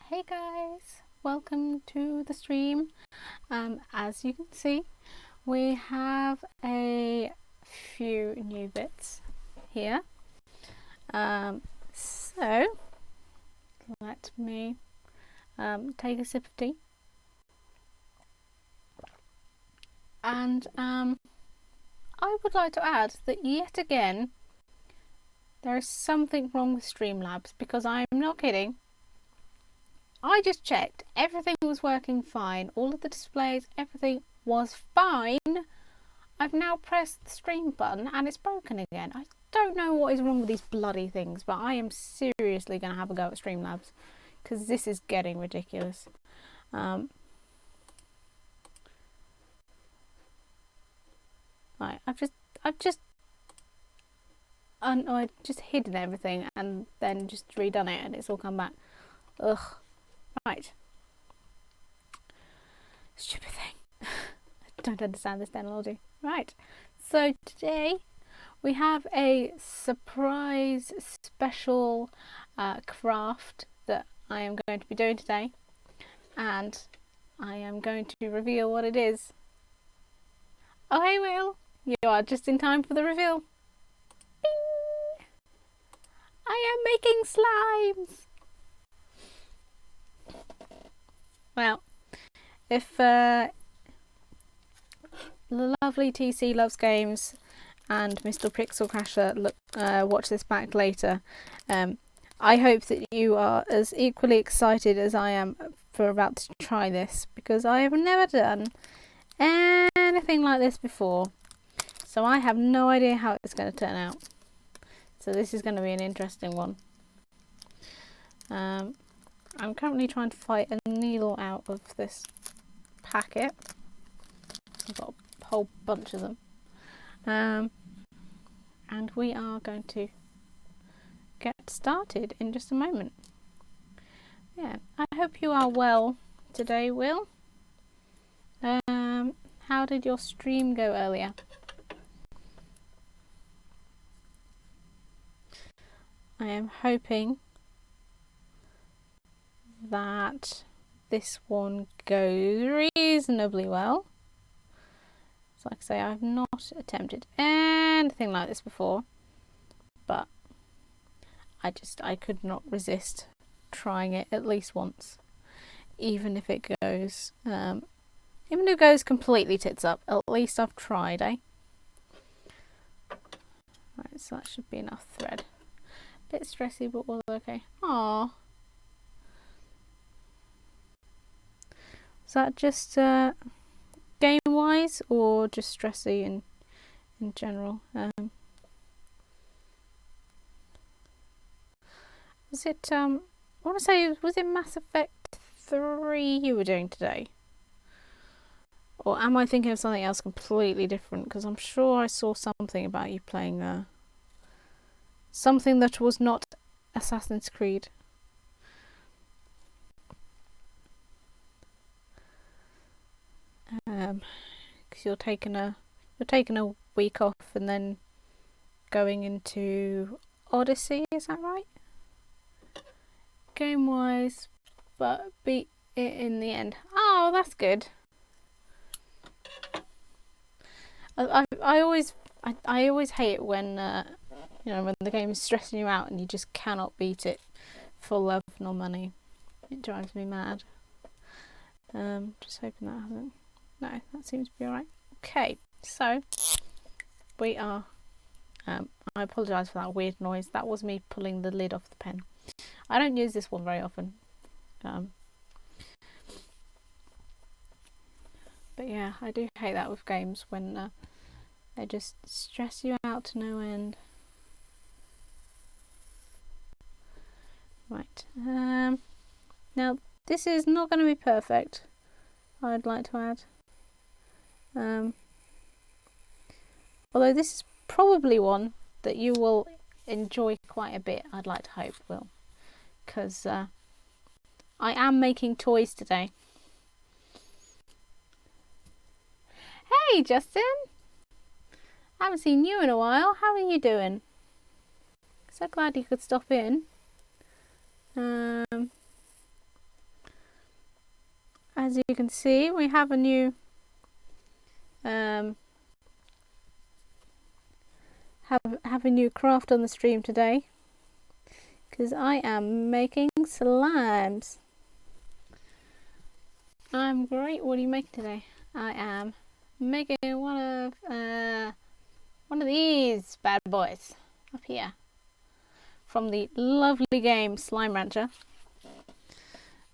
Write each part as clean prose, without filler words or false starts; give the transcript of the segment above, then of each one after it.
Hey guys, welcome to the stream. As you can see, we have a few new bits here. So let me take a sip of tea. And I would like to add that yet again, there is something wrong with Streamlabs, because I am not kidding. I just checked, everything was working fine, all of the displays, everything was fine. I've now pressed the stream button and it's broken again. I don't know what is wrong with these bloody things, but I am seriously going to have a go at Streamlabs because this is getting ridiculous. Right, I've just hidden everything and then just redone it and it's all come back. Ugh. Right. Stupid thing. I don't understand this technology. Right. So today we have a surprise special craft that I am going to be doing today, and I am going to reveal what it is. Oh hey Will, you are just in time for the reveal. Bing! I am making slimes. Well, if the lovely TC Loves Games and Mr. Pixel Crasher watch this back later, I hope that you are as equally excited as I am for about to try this, because I have never done anything like this before, so I have no idea how it's going to turn out. So this is going to be an interesting one. I'm currently trying to fight a needle out of this packet. I've got a whole bunch of them. And we are going to get started in just a moment. Yeah, I hope you are well today, Will. How did your stream go earlier? I am hoping that this one goes reasonably well. So like I say, I've not attempted anything like this before, but I could not resist trying it at least once, even if it goes completely tits up. At least I've tried, eh? Right, so that should be enough thread. Bit stressy, but all okay. Aww. Is that just game wise or just stressy in general? Was it I want to say, was it Mass Effect 3 you were doing today? Or am I thinking of something else completely different? Because I'm sure I saw something about you playing something that was not Assassin's Creed. Because you're taking a week off and then going into Odyssey, is that right? Game wise, but beat it in the end. Oh, that's good. I always hate it when when the game is stressing you out and you just cannot beat it for love nor money. It drives me mad. Just hoping that hasn't. No, that seems to be alright. Okay, so we are. I apologise for that weird noise. That was me pulling the lid off the pen. I don't use this one very often. But yeah, I do hate that with games when they just stress you out to no end. Right. Now, this is not going to be perfect, I'd like to add. Although this is probably one that you will enjoy quite a bit, I'd like to hope, Will. Because I am making toys today. Hey, Justin! I haven't seen you in a while. How are you doing? So glad you could stop in. as you can see, we have a new have a new craft on the stream today, because I am making slimes. I'm great. What are you making today? I am making one of these bad boys up here from the lovely game Slime Rancher.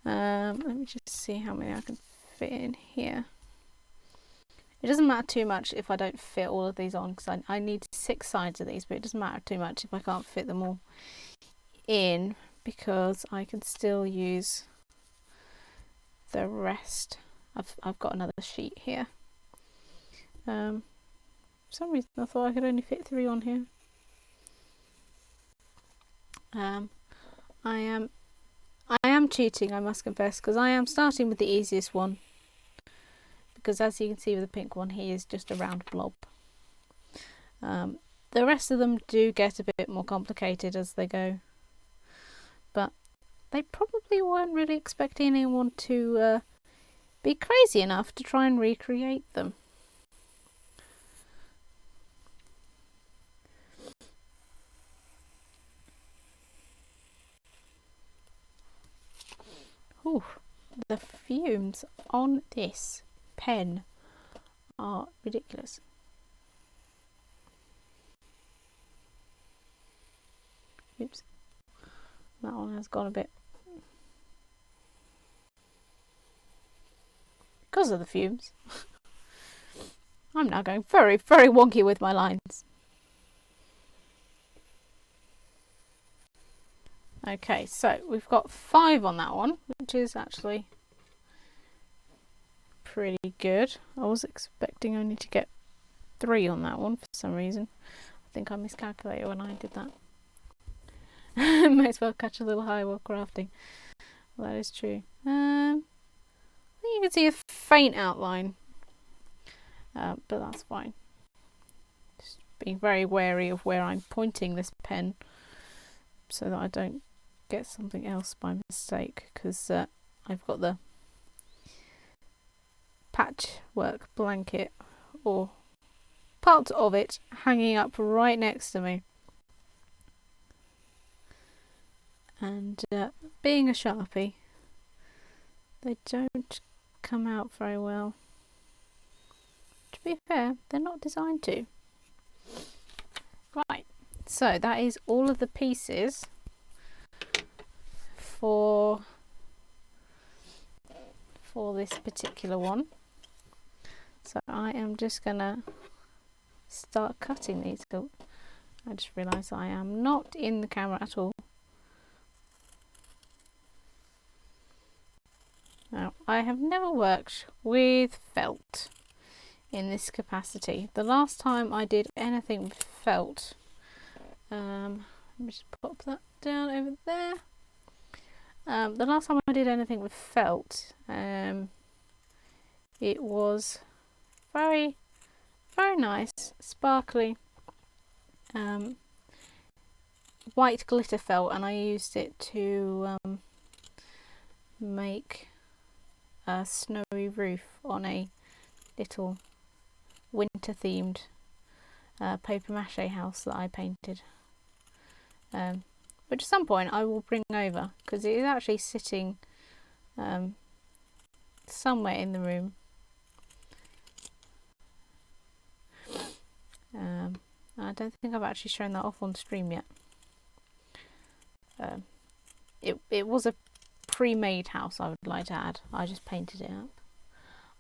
Let me just see how many I can fit in here. It doesn't matter too much if I don't fit all of these on, because I need 6 sides of these, but it doesn't matter too much if I can't fit them all in, because I can still use the rest. I've got another sheet here. For some reason I thought I could only fit 3 on here. I am cheating, I must confess, because I am starting with the easiest one. Because as you can see with the pink one, he is just a round blob. The rest of them do get a bit more complicated as they go. But they probably weren't really expecting anyone to be crazy enough to try and recreate them. Ooh, the fumes on this pen are ridiculous. Oops, that one has gone a bit because of the fumes. I'm now going very, very wonky with my lines. Okay, so we've got 5 on that one, which is actually pretty good. I was expecting only to get 3 on that one for some reason. I think I miscalculated when I did that. Might as well catch a little high while crafting. Well, that is true. I think you can see a faint outline, but that's fine. Just being very wary of where I'm pointing this pen so that I don't get something else by mistake, because I've got the patchwork blanket or part of it hanging up right next to me, and being a Sharpie, they don't come out very well. To be fair, they're not designed to. Right, so that is all of the pieces for this particular one. So I am just gonna start cutting these. Oh, I just realised I am not in the camera at all. Now, I have never worked with felt in this capacity. The last time I did anything with felt, let me just pop that down over there. The last time I did anything with felt, it was very, very nice, sparkly, white glitter felt, and I used it to make a snowy roof on a little winter themed paper mache house that I painted, which at some point I will bring over, because it is actually sitting somewhere in the room. I don't think I've actually shown that off on stream yet. It was a pre-made house, I would like to add. I just painted it up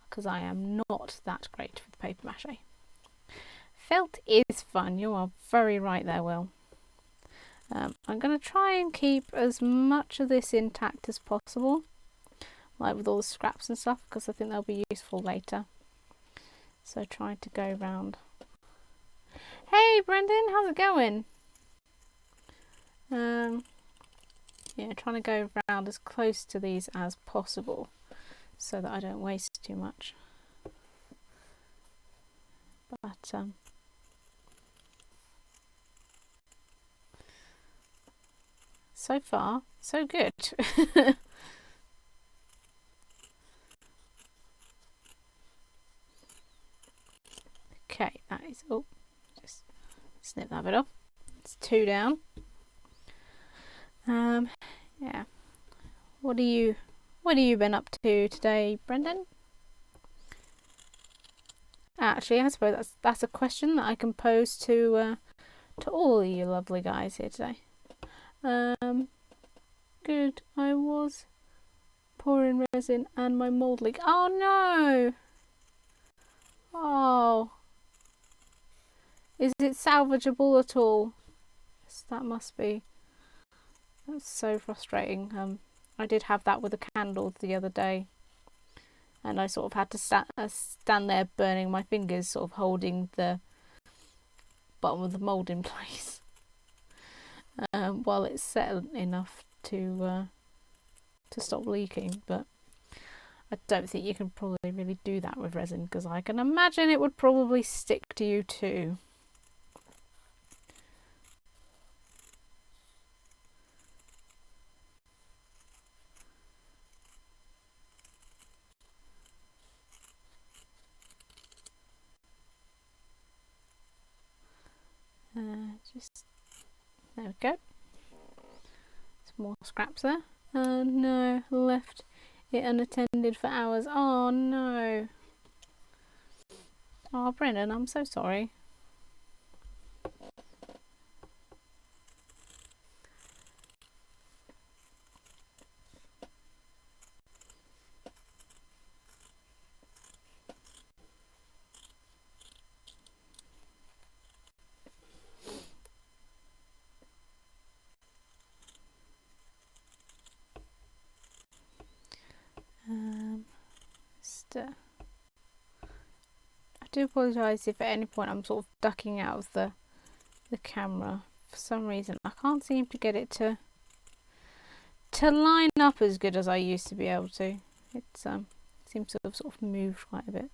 because I am not that great with paper mache. Felt is fun, you are very right there, Will. I'm going to try and keep as much of this intact as possible, like with all the scraps and stuff, because I think they'll be useful later. So try to go round. Hey Brendan, how's it going? Yeah, trying to go round as close to these as possible so that I don't waste too much. But so far, so good. Okay, that is, oh, just snip that bit off. It's 2 down. Yeah. What have you been up to today, Brendan? Actually, I suppose that's a question that I can pose to all of you lovely guys here today. Good. I was pouring resin and my mould leak. Oh no! Oh. Is it salvageable at all? Yes, that must be. That's so frustrating. I did have that with the candles the other day, and I sort of had to stand there burning my fingers, sort of holding the bottom of the mould in place while it's settled enough to stop leaking. But I don't think you can probably really do that with resin, because I can imagine it would probably stick to you too. Just there we go. Some more scraps there. No, left it unattended for hours. Oh no. Oh, Brendan, I'm so sorry. I do apologise if at any point I'm sort of ducking out of the camera. For some reason I can't seem to get it to line up as good as I used to be able to. It seems to have sort of moved quite a bit.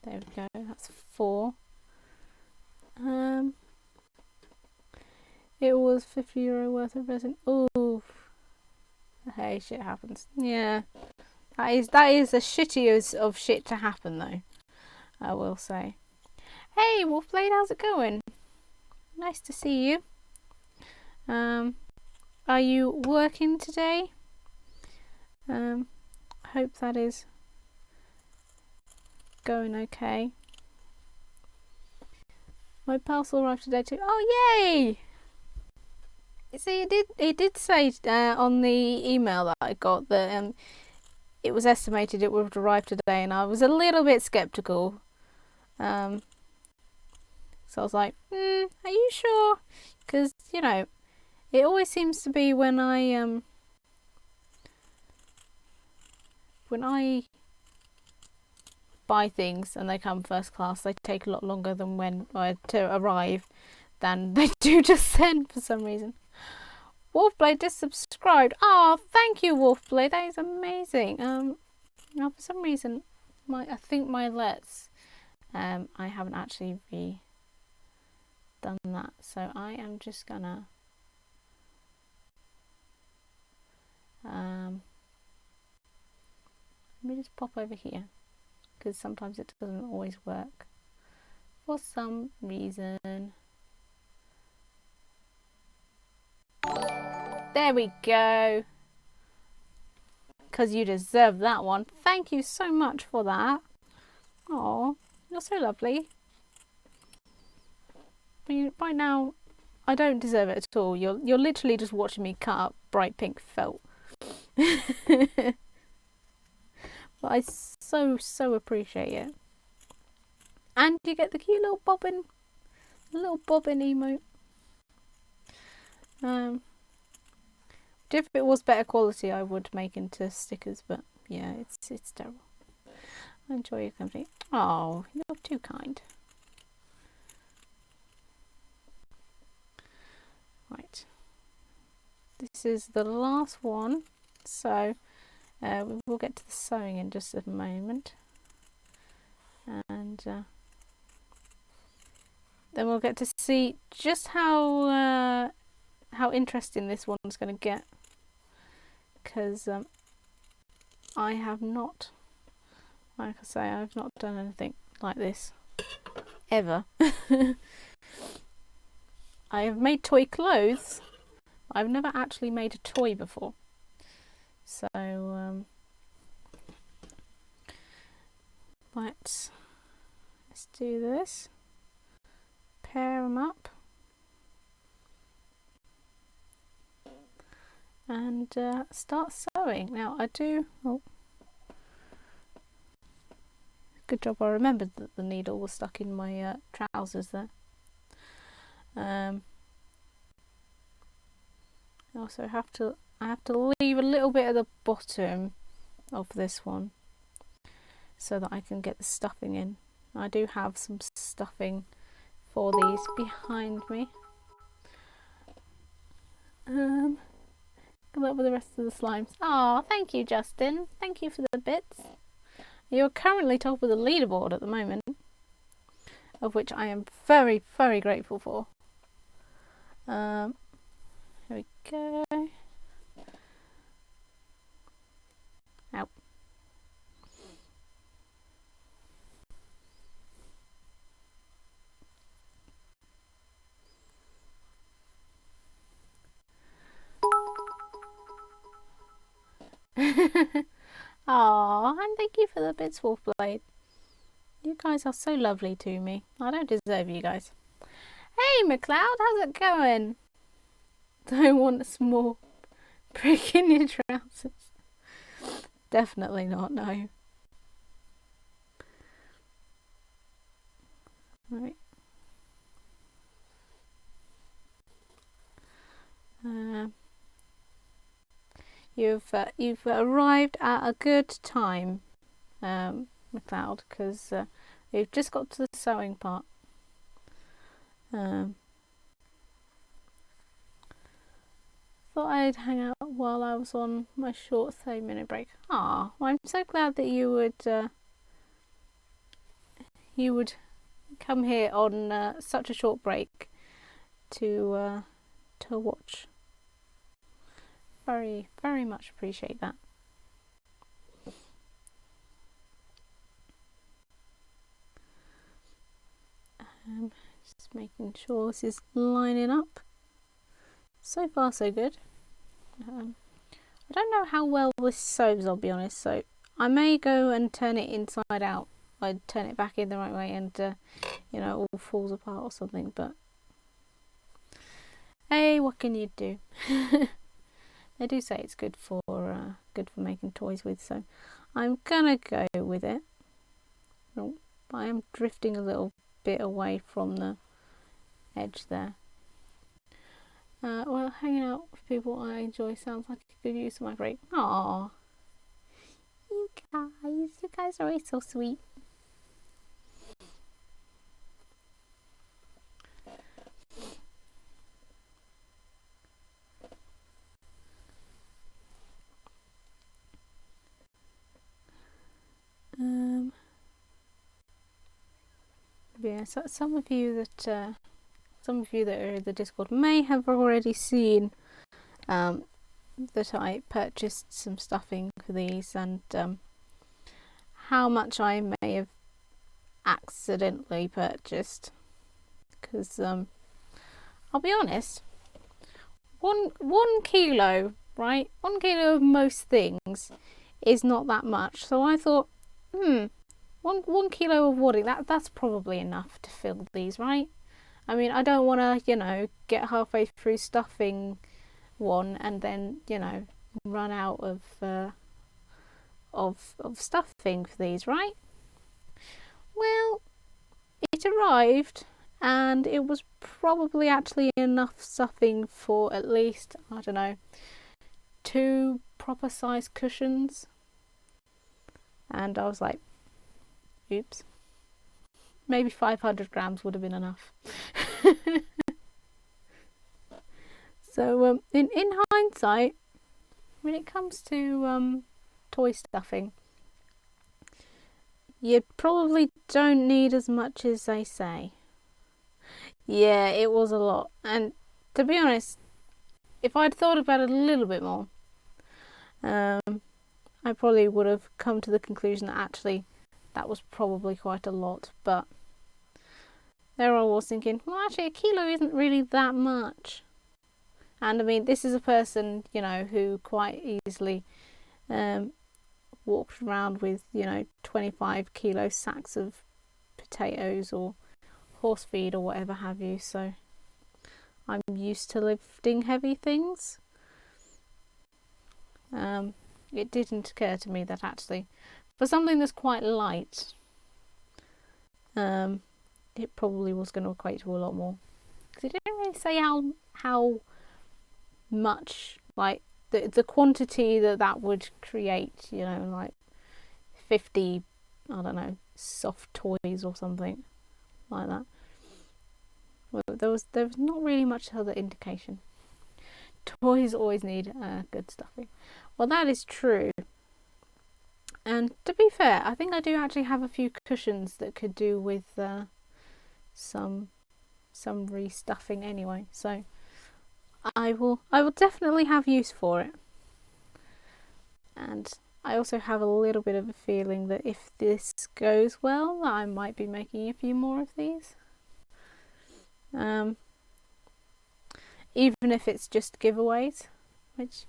There we go, that's 4. It was €50 worth of resin. Ooh. Hey, shit happens. Yeah. That is a shitty of shit to happen though, I will say. Hey Wolfblade, how's it going? Nice to see you. Are you working today? I hope that is going okay. My parcel arrived today too. Oh yay! See, it did say on the email that I got that it was estimated it would arrive today, and I was a little bit skeptical. So I was like, are you sure? Because, you know, it always seems to be when I buy things and they come first class, they take a lot longer than to arrive than they do just then for some reason. Wolfblade just subscribed. Oh, thank you, Wolfblade. That is amazing. Now for some reason, I think my Let's, I haven't actually done that, so I am just gonna let me just pop over here, because sometimes it doesn't always work for some reason. There we go. Because you deserve that one. Thank you so much for that. Oh, you're so lovely. I mean, by now, I don't deserve it at all. You're literally just watching me cut up bright pink felt. But I so appreciate it. And you get the cute little bobbin emote. If it was better quality, I would make into stickers, but yeah, it's terrible. I enjoy your company. Oh, you're too kind. Right, this is the last one, so we will get to the sewing in just a moment, and then we'll get to see just how interesting this one's going to get. because I have not, like I say, I've not done anything like this ever. I have made toy clothes. I've never actually made a toy before. So let's do this. Pair them up. And start sewing. Now I do, oh, good job I remembered that the needle was stuck in my trousers there. I also have to leave a little bit at the bottom of this one so that I can get the stuffing in. I do have some stuffing for these behind me. Good luck with the rest of the slimes. Oh, thank you, Justin. Thank you for the bits. You're currently top of the leaderboard at the moment, of which I am very, very grateful for. Here we go. Out. Aww, and thank you for the bits, Wolfblade. You guys are so lovely to me. I don't deserve you guys. Hey, McLeod, how's it going? Don't want a small prick in your trousers. Definitely not, no. Right. You've arrived at a good time, McLeod, because we've just got to the sewing part. Thought I'd hang out while I was on my short 30-minute break. Ah, well, I'm so glad that you would come here on such a short break to watch. Very, very much appreciate that. Just making sure this is lining up. So far, so good. I don't know how well this sews, I'll be honest, so I may go and turn it inside out. I'd turn it back in the right way and, you know, it all falls apart or something, but hey, what can you do? They do say it's good for making toys with, so I'm gonna go with it. Oh, I am drifting a little bit away from the edge there. Well, hanging out with people I enjoy sounds like a good use of my break. Aww, you guys are always so sweet. Yeah, so some of you that are in the Discord may have already seen that I purchased some stuffing for these, and how much I may have accidentally purchased, because I'll be honest, one kilo, right? 1 kilo of most things is not that much, so I thought, one kilo of wadding, that's probably enough to fill these, right? I mean, I don't want to, you know, get halfway through stuffing one and then, you know, run out of stuffing for these, right? Well, it arrived and it was probably actually enough stuffing for at least, I don't know, 2 proper sized cushions. And I was like, oops, maybe 500 grams would have been enough. So in hindsight, when it comes to toy stuffing, you probably don't need as much as they say. Yeah, it was a lot, and to be honest, if I'd thought about it a little bit more, I probably would have come to the conclusion that actually that was probably quite a lot, but there I was thinking, well, actually a kilo isn't really that much. And I mean, this is a person, you know, who quite easily walked around with, you know, 25 kilo sacks of potatoes or horse feed or whatever have you, so I'm used to lifting heavy things. It didn't occur to me that actually for something that's quite light, it probably was going to equate to a lot more, because it didn't really say how much, like the quantity that would create, you know, like 50, I don't know, soft toys or something like that. Well, there was not really much other indication. Toys always need good stuffing. Well, that is true. And to be fair, I think I do actually have a few cushions that could do with some restuffing anyway. So I will definitely have use for it. And I also have a little bit of a feeling that if this goes well, I might be making a few more of these. Even if it's just giveaways, which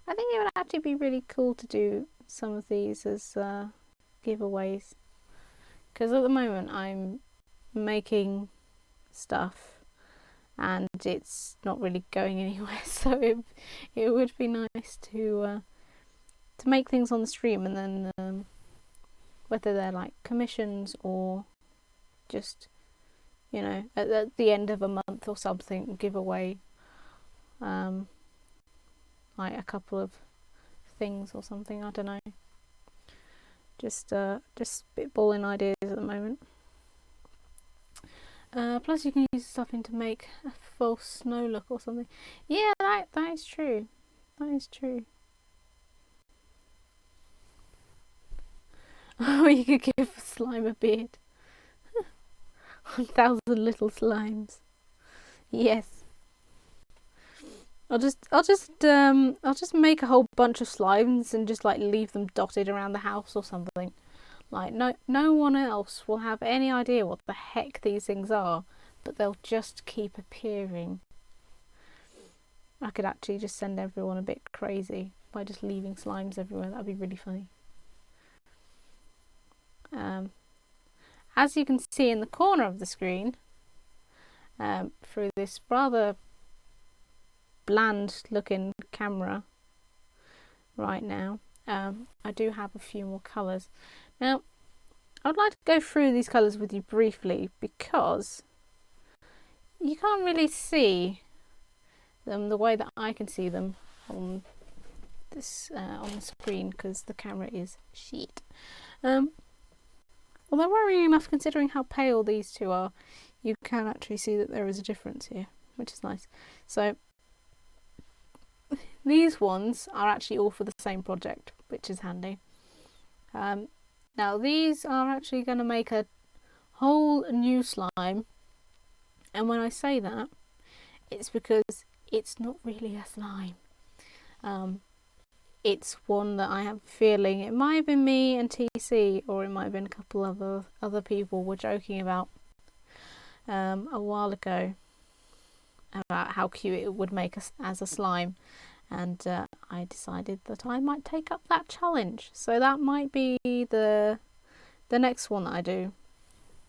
I think it would actually be really cool to do some of these as giveaways, because at the moment I'm making stuff and it's not really going anywhere, so it would be nice to make things on the stream, and then whether they're like commissions or just, you know, at the end of a month or something, give away like a couple of things or something. I don't know. Just spitballing ideas at the moment. Plus, you can use stuffing to make a false snow look or something. Yeah, that is true. That is true. Oh, you could give a slime a beard. 1,000 little slimes. Yes. I'll just make a whole bunch of slimes and just like leave them dotted around the house or something. Like no one else will have any idea what the heck these things are, but they'll just keep appearing. I could actually just send everyone a bit crazy by just leaving slimes everywhere. That'd be really funny. As you can see in the corner of the screen, through this rather bland looking camera right now, I do have a few more colours. Now, I'd like to go through these colours with you briefly because you can't really see them the way that I can see them on this on the screen because the camera is shit. Although worrying enough, considering how pale these two are, you can actually see that there is a difference here, which is nice. So these ones are actually all for the same project, which is handy. Now these are actually going to make a whole new slime, and when I say that, it's because it's not really a slime. It's one that I have a feeling it might have been me and TC, or it might have been a couple of other people were joking about a while ago about how cute it would make us as a slime, and I decided that I might take up that challenge. So that might be the next one that I do,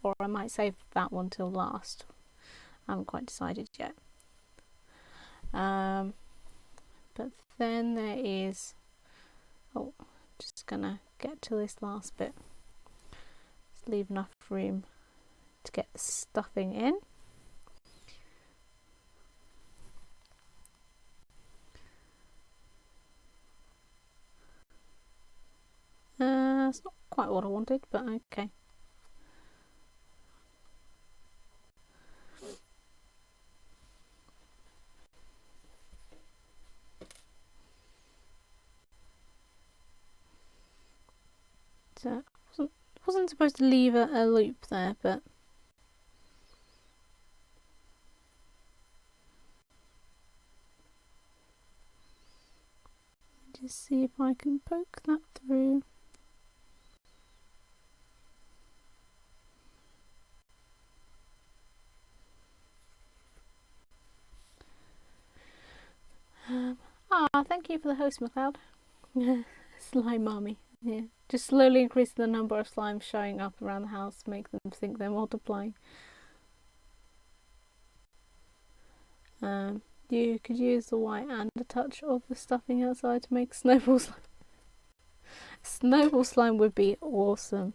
or I might save that one till last. I haven't quite decided yet. But then there is, oh, just gonna get to this last bit. Just leave enough room to get the stuffing in. It's not quite what I wanted, but okay. So wasn't supposed to leave a loop there, but just see if I can poke that through. Thank you for the host, McLeod. Slime mommy. Yeah. Just slowly increase the number of slimes showing up around the house, make them think they're multiplying. You could use the white and a touch of the stuffing outside to make snowball slime. Snowball slime would be awesome.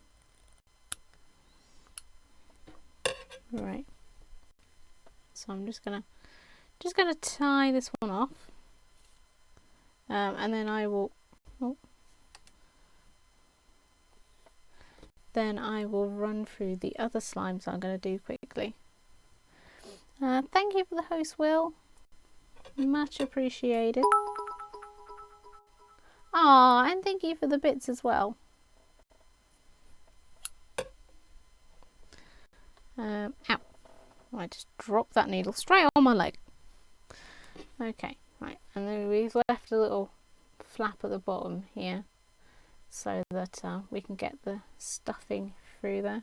Right. So I'm just gonna tie this one off. And then I will run through the other slimes I'm going to do quickly. Thank you for the host, Will. Much appreciated. And thank you for the bits as well. Ow. I just dropped that needle straight on my leg. Okay, right. And then we've left a little flap at the bottom here so that we can get the stuffing through there.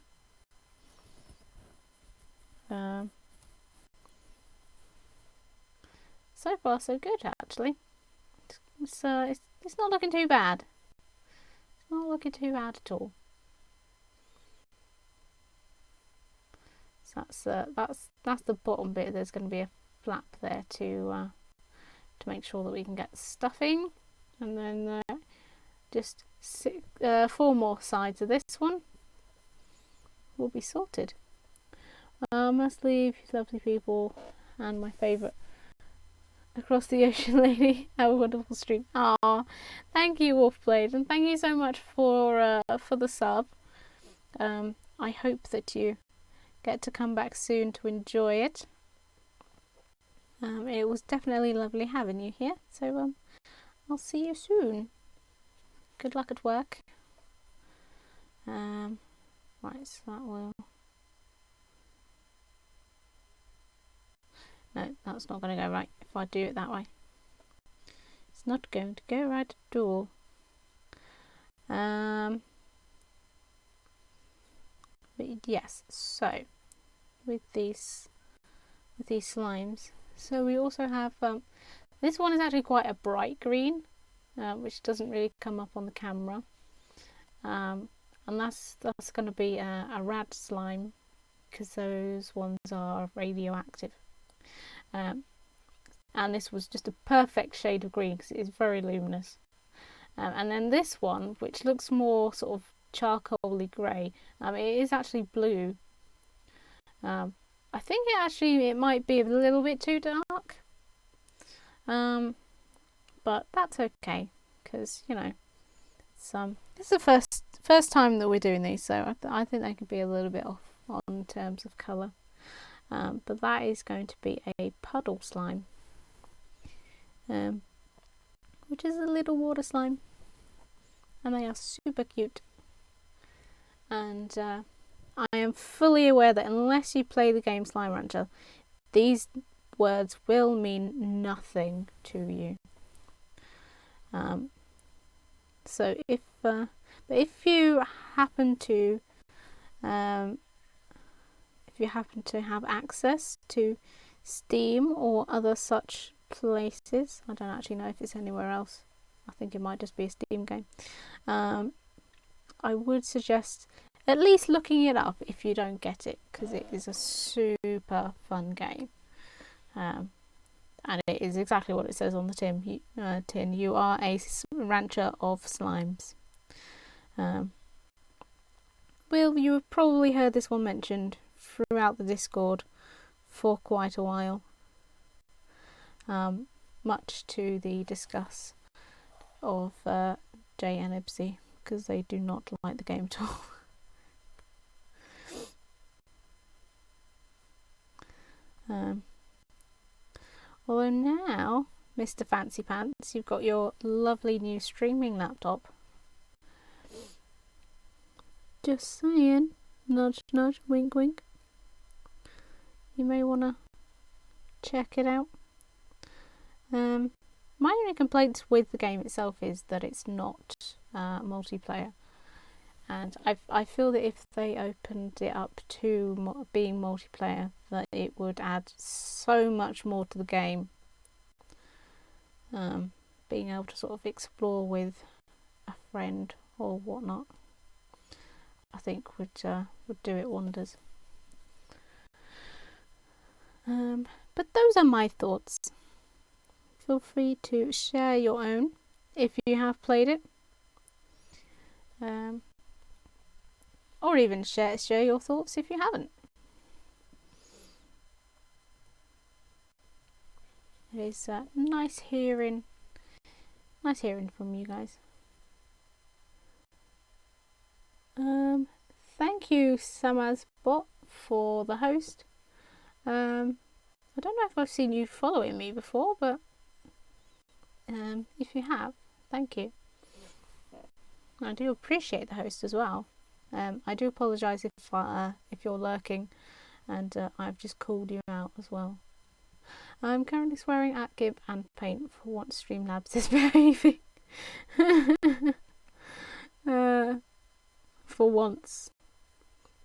So far so good, actually. It's not looking too bad. It's not looking too bad at all. So that's the bottom bit. There's going to be a flap there to make sure that we can get stuffing, and then just 4 more sides of this one will be sorted. Must leave, lovely people, and my favourite across the ocean lady. Have a wonderful stream. Thank you, Wolfblade, and thank you so much for the sub. I hope that you get to come back soon to enjoy it. It was definitely lovely having you here, so I'll see you soon. Good luck at work. Right, so that will... No, that's not going to go right if I do it that way. It's not going to go right at all. But yes, so with these slimes, so we also have this one is actually quite a bright green, which doesn't really come up on the camera, and that's going to be a rad slime because those ones are radioactive. And this was just a perfect shade of green because it is very luminous. And then this one, which looks more sort of charcoaly grey, it is actually blue. I think it might be a little bit too dark, but that's okay because it's the first time that we're doing these, so I think they could be a little bit off on terms of colour. But that is going to be a puddle slime, which is a little water slime, and they are super cute. And I am fully aware that unless you play the game Slime Rancher, these words will mean nothing to you. So if you happen to have access to Steam or other such places, I don't actually know if it's anywhere else, I think it might just be a Steam game, I would suggest at least looking it up if you don't get it, because it is a super fun game, and it is exactly what it says on the tin. You are a rancher of slimes. Will, you have probably heard this one mentioned throughout the Discord for quite a while, much to the disgust of Jay and Ibsy, because they do not like the game at all. Although now, Mr. Fancy Pants, you've got your lovely new streaming laptop. Just saying, nudge nudge, wink wink. You may want to check it out. My only complaints with the game itself is that it's not multiplayer, and I feel that if they opened it up to being multiplayer, that it would add so much more to the game. Being able to sort of explore with a friend or whatnot, I think would do it wonders. But those are my thoughts. Feel free to share your own if you have played it, or even share your thoughts if you haven't. It is nice hearing from you guys. Thank you, Samazbot, for the host. I don't know if I've seen you following me before, but if you have, thank you. I do appreciate the host as well. I do apologise if you're lurking and I've just called you out as well. I'm currently swearing at GIMP and Paint for once Streamlabs is behaving. For once.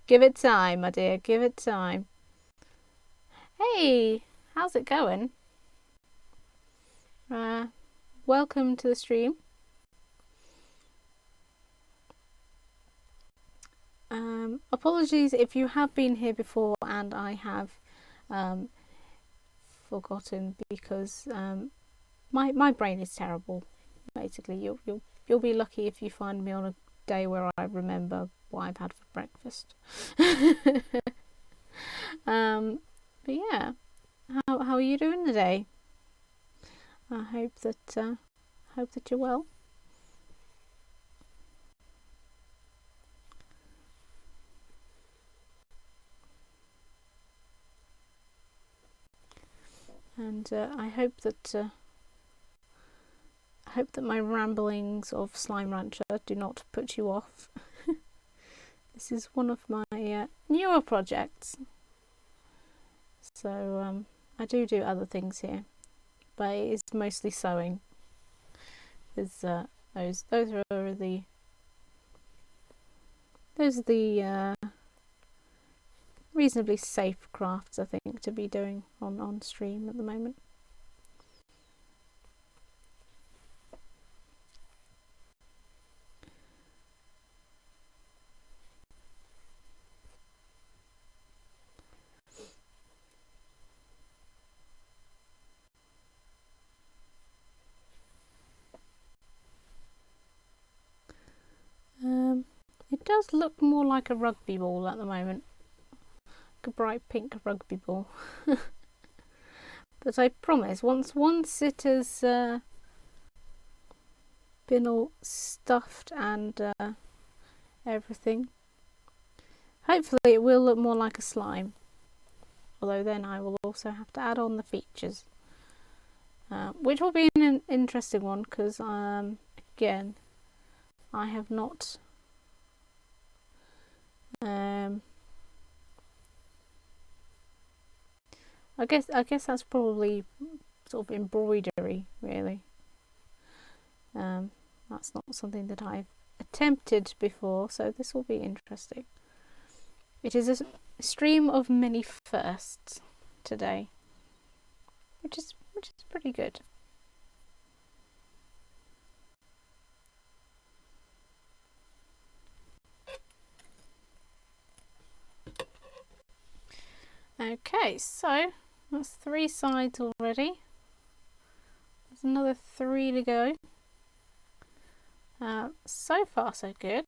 Give it time, my dear, give it time. Hey, how's it going? Welcome to the stream. Apologies if you have been here before and I have forgotten, because my brain is terrible. Basically, you'll be lucky if you find me on a day where I remember what I've had for breakfast. But yeah, how are you doing today? I hope that you're well. And I hope that my ramblings of Slime Rancher do not put you off. This is one of my newer projects, so I do other things here, but it is mostly sewing. Those are the reasonably safe crafts, I think, to be doing on stream at the moment. It does look more like a rugby ball at the moment. Like a bright pink rugby ball. But I promise, once it has been all stuffed and everything, hopefully it will look more like a slime. Although then I will also have to add on the features, which will be an interesting one, because again, I have not I guess that's probably sort of embroidery, really. That's not something that I've attempted before, so this will be interesting. It is a stream of many firsts today, which is pretty good. Okay, so that's 3 sides already. There's another 3 to go. So far so good.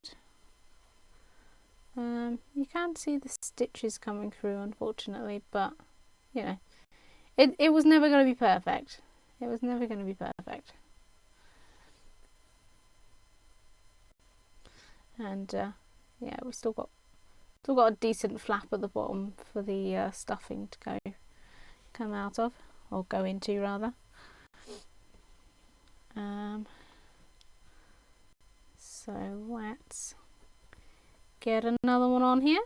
You can see the stitches coming through, unfortunately, but you know, it was never going to be perfect. It was never going to be perfect. And yeah, we still got a decent flap at the bottom for the stuffing to come out of, or go into rather. So let's get another one on here.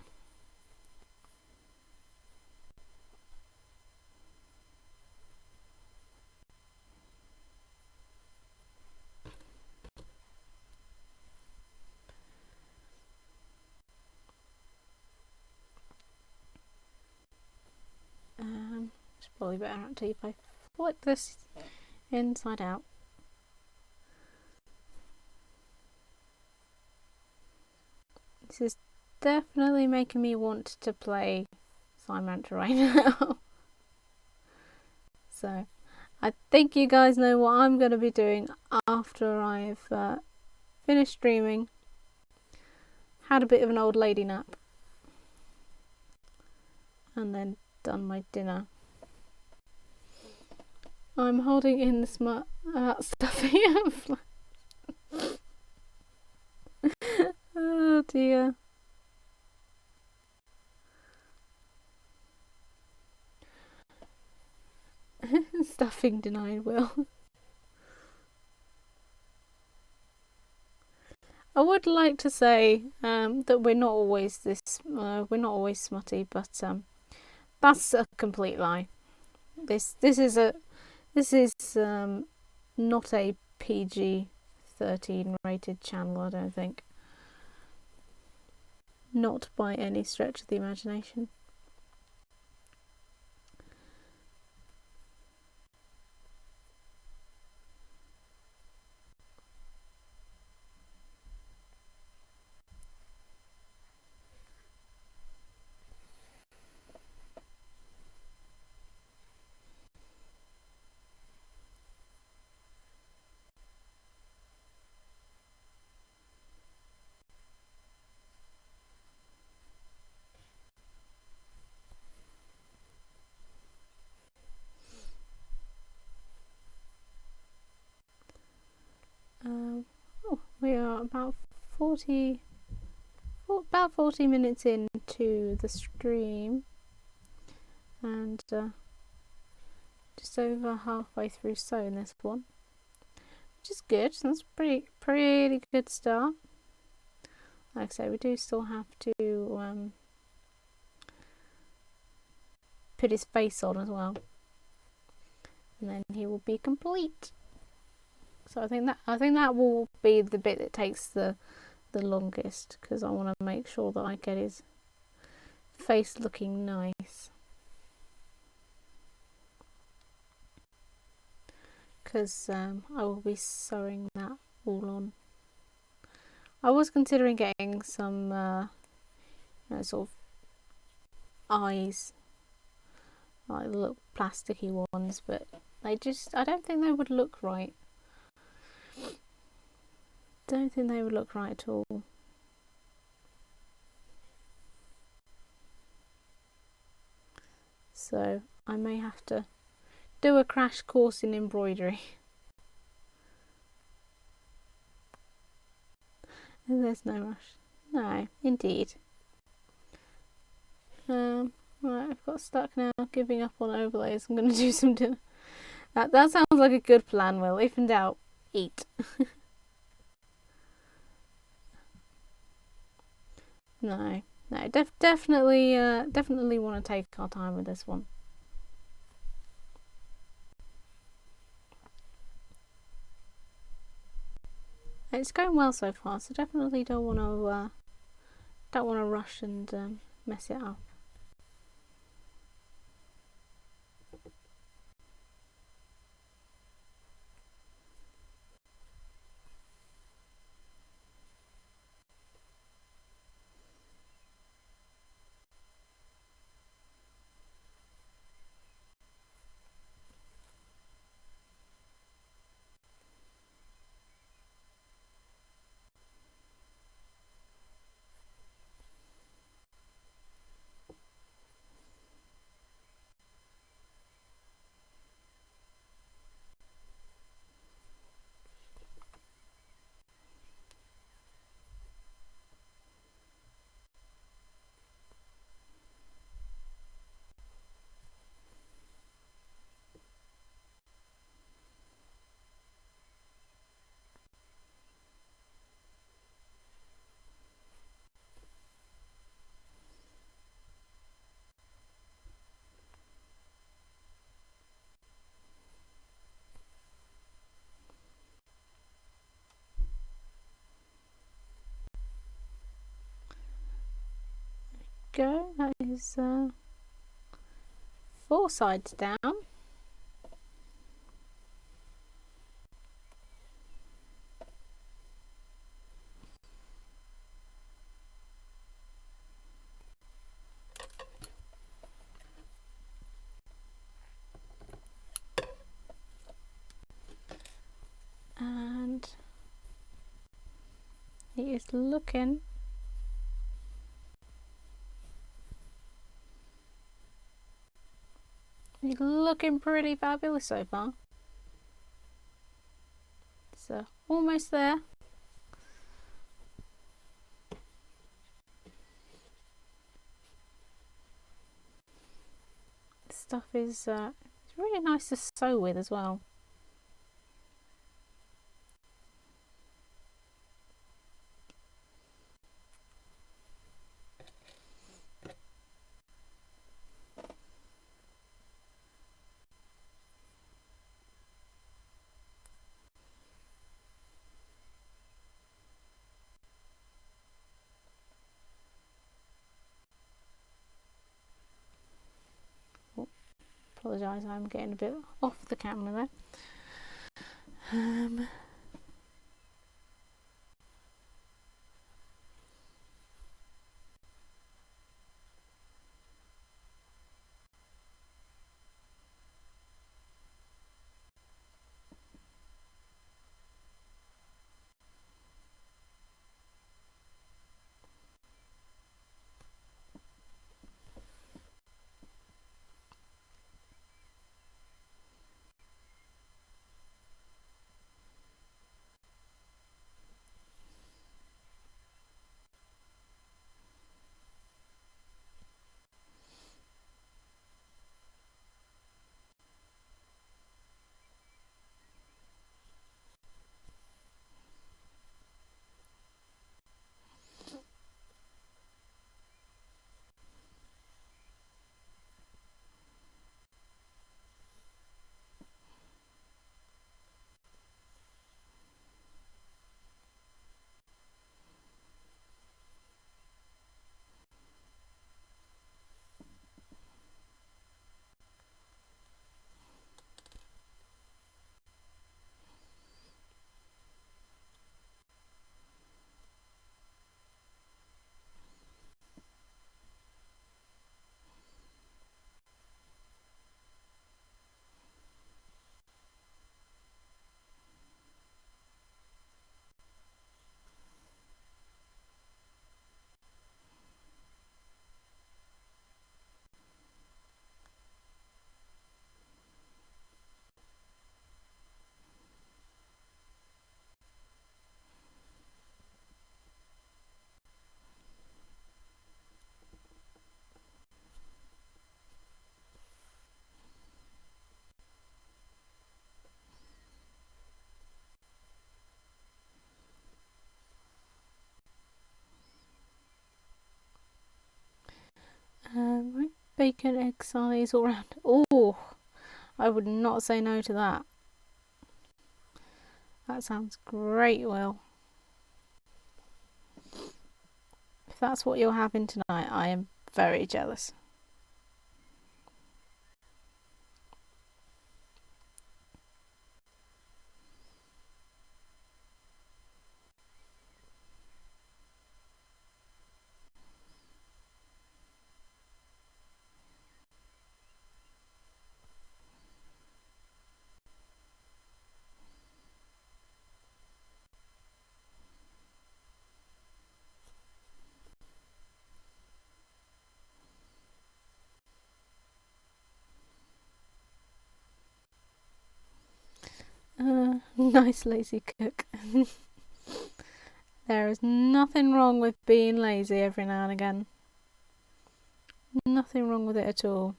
probably better actually if I flip this inside out. This is definitely making me want to play Slime Rancher right now. So I think you guys know what I'm going to be doing after I've finished streaming, had a bit of an old lady nap, and then done my dinner. I'm holding in the smut about stuffing. Oh dear. Stuffing denied, Will. I would like to say that we're not always smutty, but that's a complete lie. This is not a PG-13 rated channel, I don't think. Not by any stretch of the imagination. We are about 40 minutes into the stream, and just over halfway through sewing this one, which is good. That's pretty good start. Like I say, we do still have to put his face on as well, and then he will be complete. So I think that will be the bit that takes the longest, because I want to make sure that I get his face looking nice. Because I will be sewing that all on. I was considering getting some sort of eyes, like little plasticky ones, but I don't think they would look right. Don't think they would look right at all. So I may have to do a crash course in embroidery. And there's no rush. No, indeed. Right, I've got stuck now, giving up on overlays. I'm going to do some dinner. That sounds like a good plan, Will. If in doubt, eat. No, definitely want to take our time with this one. It's going well so far, so definitely don't want to rush and mess it up. Go. That is 4 sides down. And he is looking pretty fabulous so far. So almost there. Stuff is it's really nice to sew with as well. Apologise, I'm getting a bit off the camera there. Right, bacon, egg salads all around. Oh, I would not say no to that. That sounds great, Will. If that's what you're having tonight, I am very jealous. Nice lazy cook. There is nothing wrong with being lazy every now and again. Nothing wrong with it at all.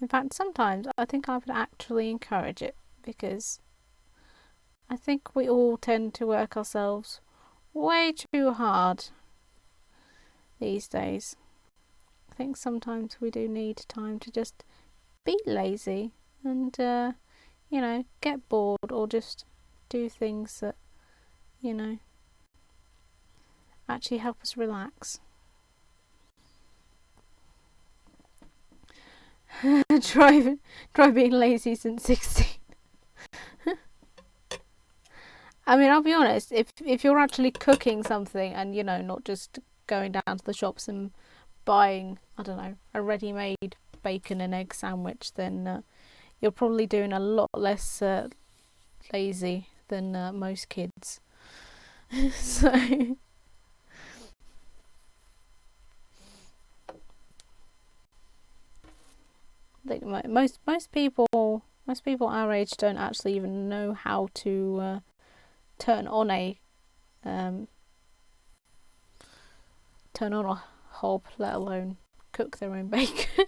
In fact, sometimes I think I would actually encourage it, because I think we all tend to work ourselves way too hard these days. I think sometimes we do need time to just be lazy and, you know, get bored, or just do things that, you know, actually help us relax. try being lazy since 16. I mean, I'll be honest, if you're actually cooking something and, you know, not just going down to the shops and buying, I don't know, a ready-made bacon and egg sandwich, then you're probably doing a lot less lazy than most kids. So I think most people our age don't actually even know how to turn on a hob, let alone cook their own bacon.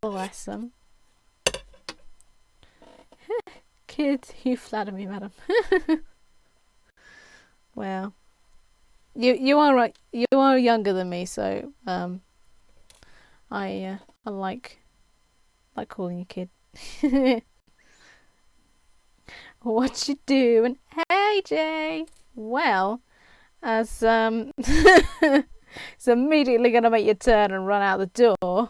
Bless them. Kids, you flatter me, madam. Well, you are right. You are younger than me, so I like calling you kid. What you doing? Hey, Jay. Well, as it's immediately gonna make you turn and run out the door.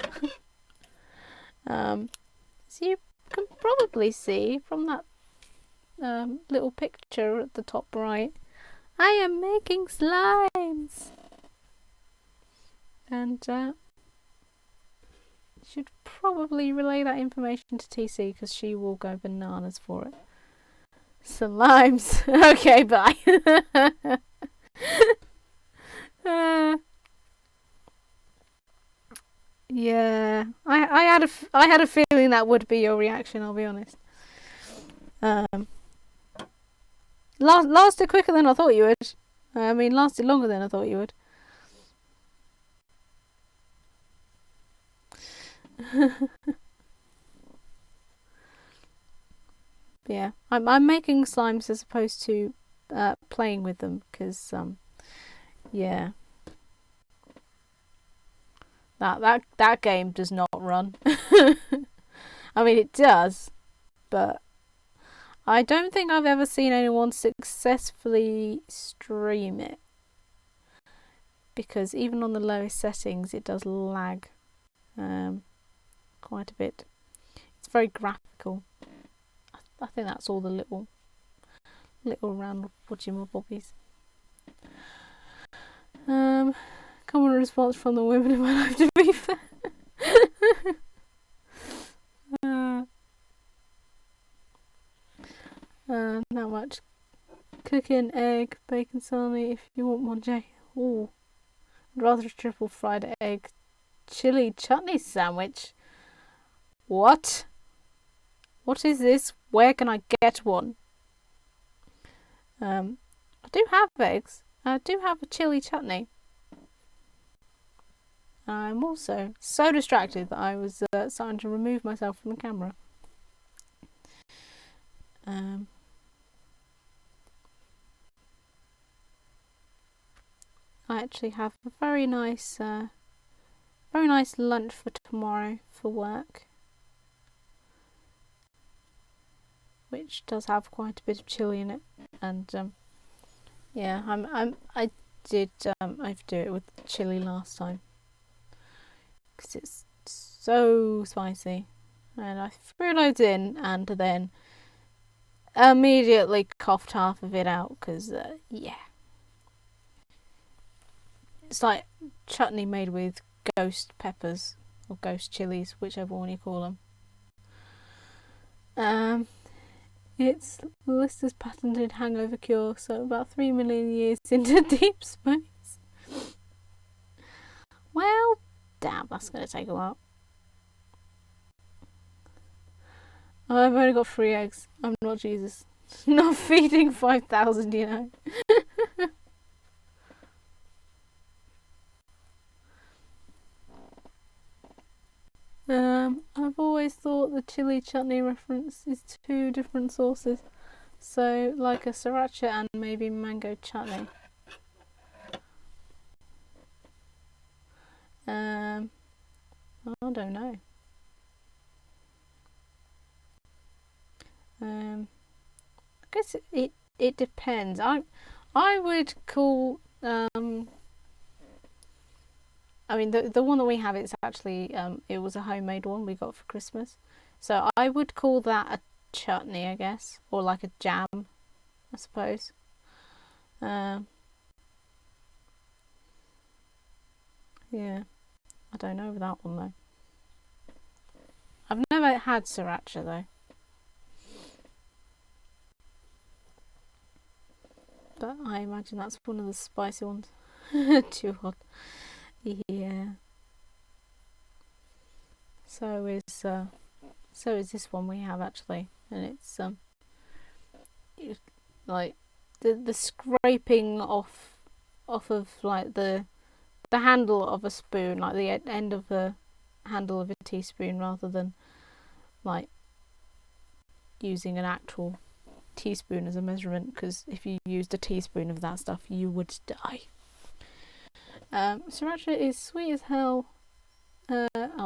So you can probably see from that little picture at the top right, I am making slimes, and should probably relay that information to TC because she will go bananas for it. Slimes. Okay, bye. Yeah, I had a feeling that would be your reaction. I'll be honest. Lasted quicker than I thought you would. I mean, lasted longer than I thought you would. Yeah, I'm making slimes as opposed to playing with them because yeah, that game does not run. I mean, it does, but I don't think I've ever seen anyone successfully stream it, because even on the lowest settings it does lag quite a bit. It's very graphical. I think that's all the little round whatchamabobbies. Common response from the women in my life, to be fair. Not much. Cooking egg, bacon salami if you want one, Jay. Ooh. I'd rather a triple fried egg chili chutney sandwich. What? What is this? Where can I get one? I do have eggs. I do have a chili chutney. I'm also so distracted that I was starting to remove myself from the camera. I actually have a very nice lunch for tomorrow for work, which does have quite a bit of chili in it, and yeah, I did overdo it with chili last time because it's so spicy, and I threw loads in and then immediately coughed half of it out because yeah, it's like chutney made with ghost peppers or ghost chilies, whichever one you call them. It's Lister's patented hangover cure, so about 3 million years into deep space. Well, damn, that's going to take a while. I've only got 3 eggs. I'm not Jesus. Not feeding 5,000, you know. I've always thought the chili chutney reference is 2 different sauces. So, like a sriracha and maybe mango chutney. I don't know. I guess it depends. I would call I mean, the one that we have, it's actually it was a homemade one we got for Christmas, so I would call that a chutney, I guess, or like a jam, I suppose. Yeah, I don't know that one though. I've never had sriracha though, but I imagine that's one of the spicy ones. Too hot. Yeah. So is this one we have actually, and it's like the scraping off of like the handle of a spoon, like the end of the handle of a teaspoon, rather than like using an actual teaspoon as a measurement, because if you used a teaspoon of that stuff you would die. Sriracha is sweet as hell.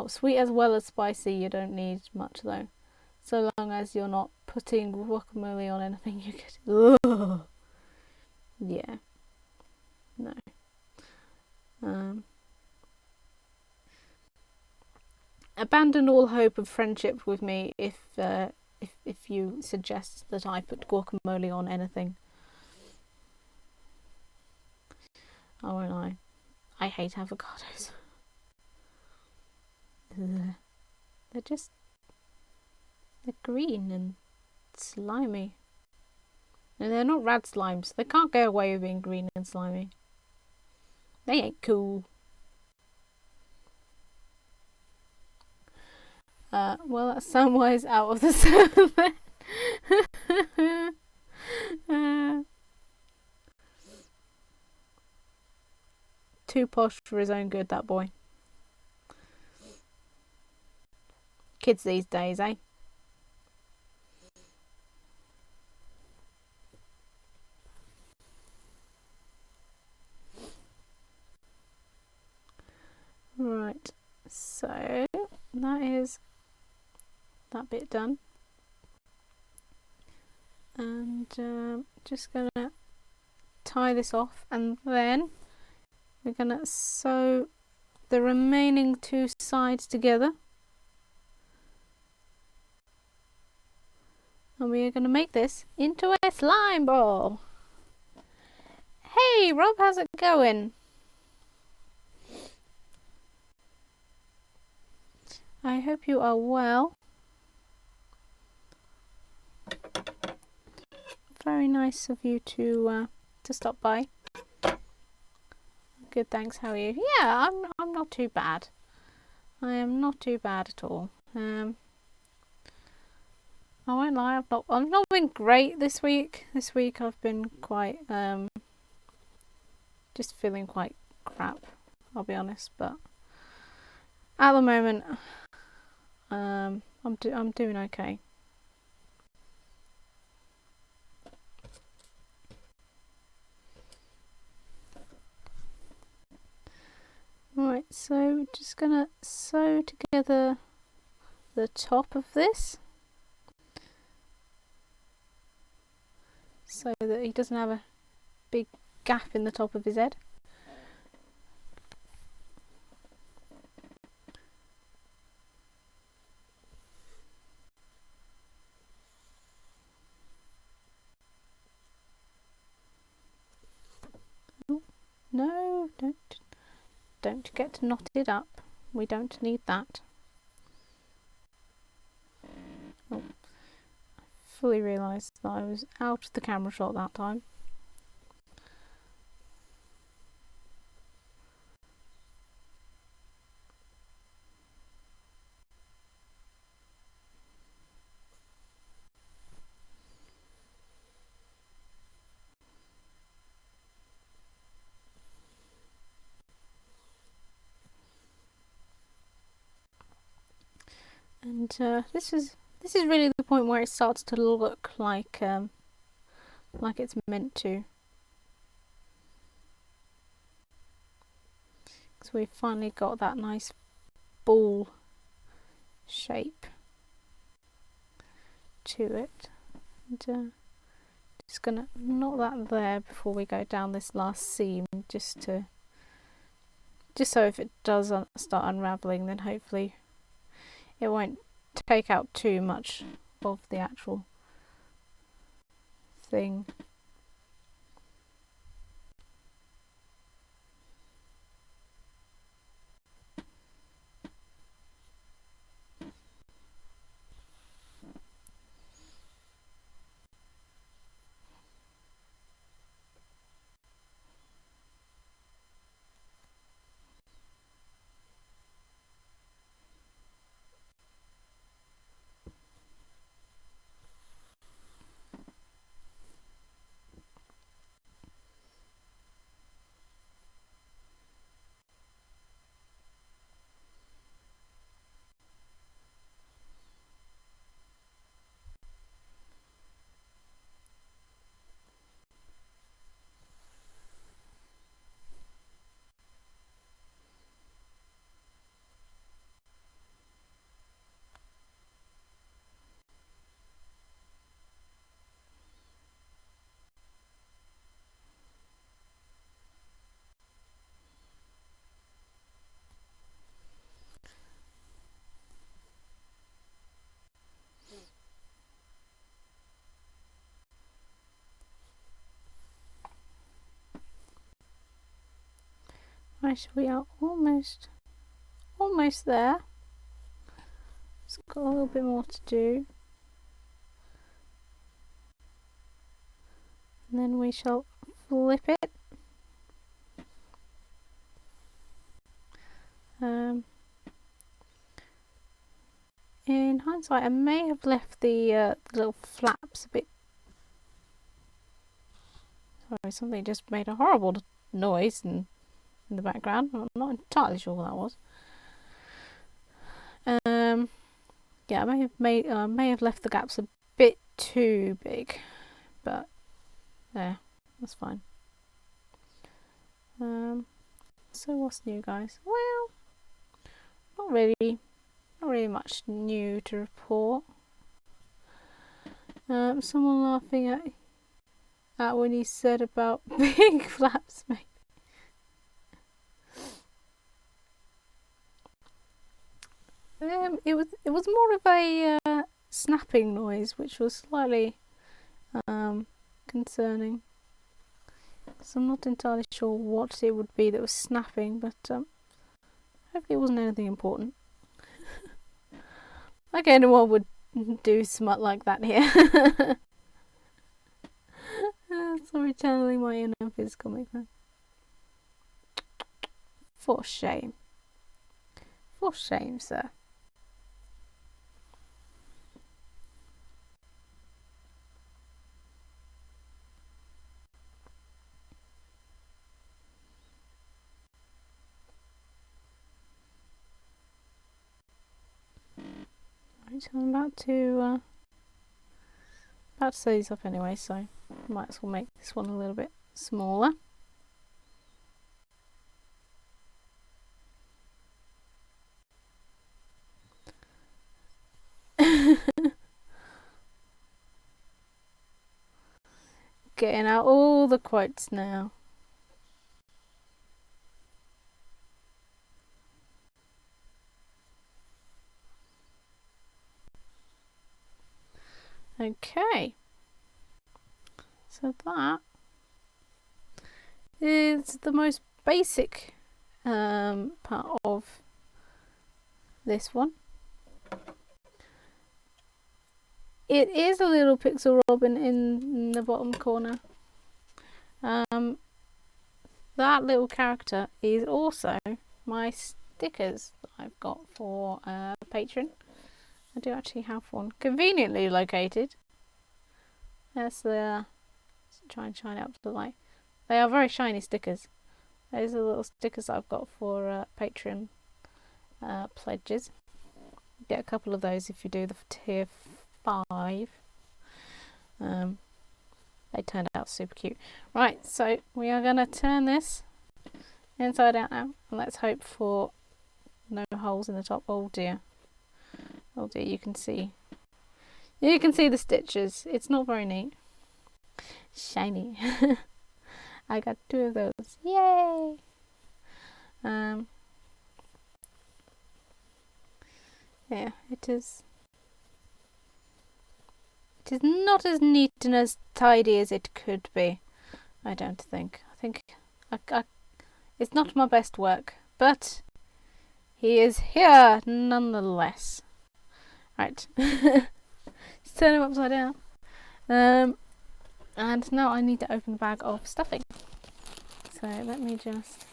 Sweet as well as spicy. You don't need much though, so long as you're not putting guacamole on anything you get. Ugh. Yeah, no. Abandon all hope of friendship with me if you suggest that I put guacamole on anything. I won't lie. I hate avocados. They're green and slimy. And they're not rad slimes. They can't go away with being green and slimy. They ain't cool. Well, that's Samwise out of the sermon. Too posh for his own good, that boy. Kids these days, eh? Right, so that is that bit done, and just gonna tie this off, and then we're gonna sew the remaining two sides together, and we are gonna make this into a slime ball. Hey Rob, how's it going? I hope you are well. Very nice of you to stop by. Good, thanks. How are you? Yeah, I'm not too bad. I am not too bad at all. I won't lie, I've not been great this week. This week I've been quite just feeling quite crap, I'll be honest, but at the moment I'm doing okay. Right, so just gonna sew together the top of this so that he doesn't have a big gap in the top of his head. Oh, no, don't get knotted up. We don't need that. Oh, I fully realised that I was out of the camera shot that time. And this is really the point where it starts to look like it's meant to. Because we've finally got that nice ball shape to it. And just gonna knot that there before we go down this last seam, just to just so if it does start unraveling, then hopefully it won't take out too much of the actual thing. Right, we are almost there. It's got a little bit more to do. And then we shall flip it. In hindsight, I may have left the little flaps a bit. Sorry, something just made a horrible noise in the background. I'm not entirely sure what that was. Yeah, I may have left the gaps a bit too big, but yeah, that's fine. So what's new, guys? Well, not really much new to report. Someone laughing at when he said about big flaps, mate. It was more of a snapping noise, which was slightly concerning. So I'm not entirely sure what it would be that was snapping, but hopefully it wasn't anything important. Like anyone would do smut like that here. Sorry, channeling my inner Viz comic there. For shame. For shame, sir. Right, so I'm about to set these up anyway, so I might as well make this one a little bit smaller. Getting out all the quotes now. Okay, so that is the most basic part of this one. It is a little pixel robin in the bottom corner. That little character is also my stickers that I've got for Patreon. I do actually have one conveniently located. Let's try and shine it up to the light. They are very shiny stickers. Those are the little stickers I've got for Patreon pledges. Get a couple of those if you do the tier 5. They turned out super cute. Right, so we are going to turn this inside out now, and let's hope for no holes in the top. Oh dear, you can see the stitches. It's not very neat. Shiny. I got 2 of those. Yay! Yeah, it is. It is not as neat and as tidy as it could be. I don't think. I think it's not my best work, but he is here nonetheless. Right, let's turn him upside down. And now I need to open the bag of stuffing. So let me just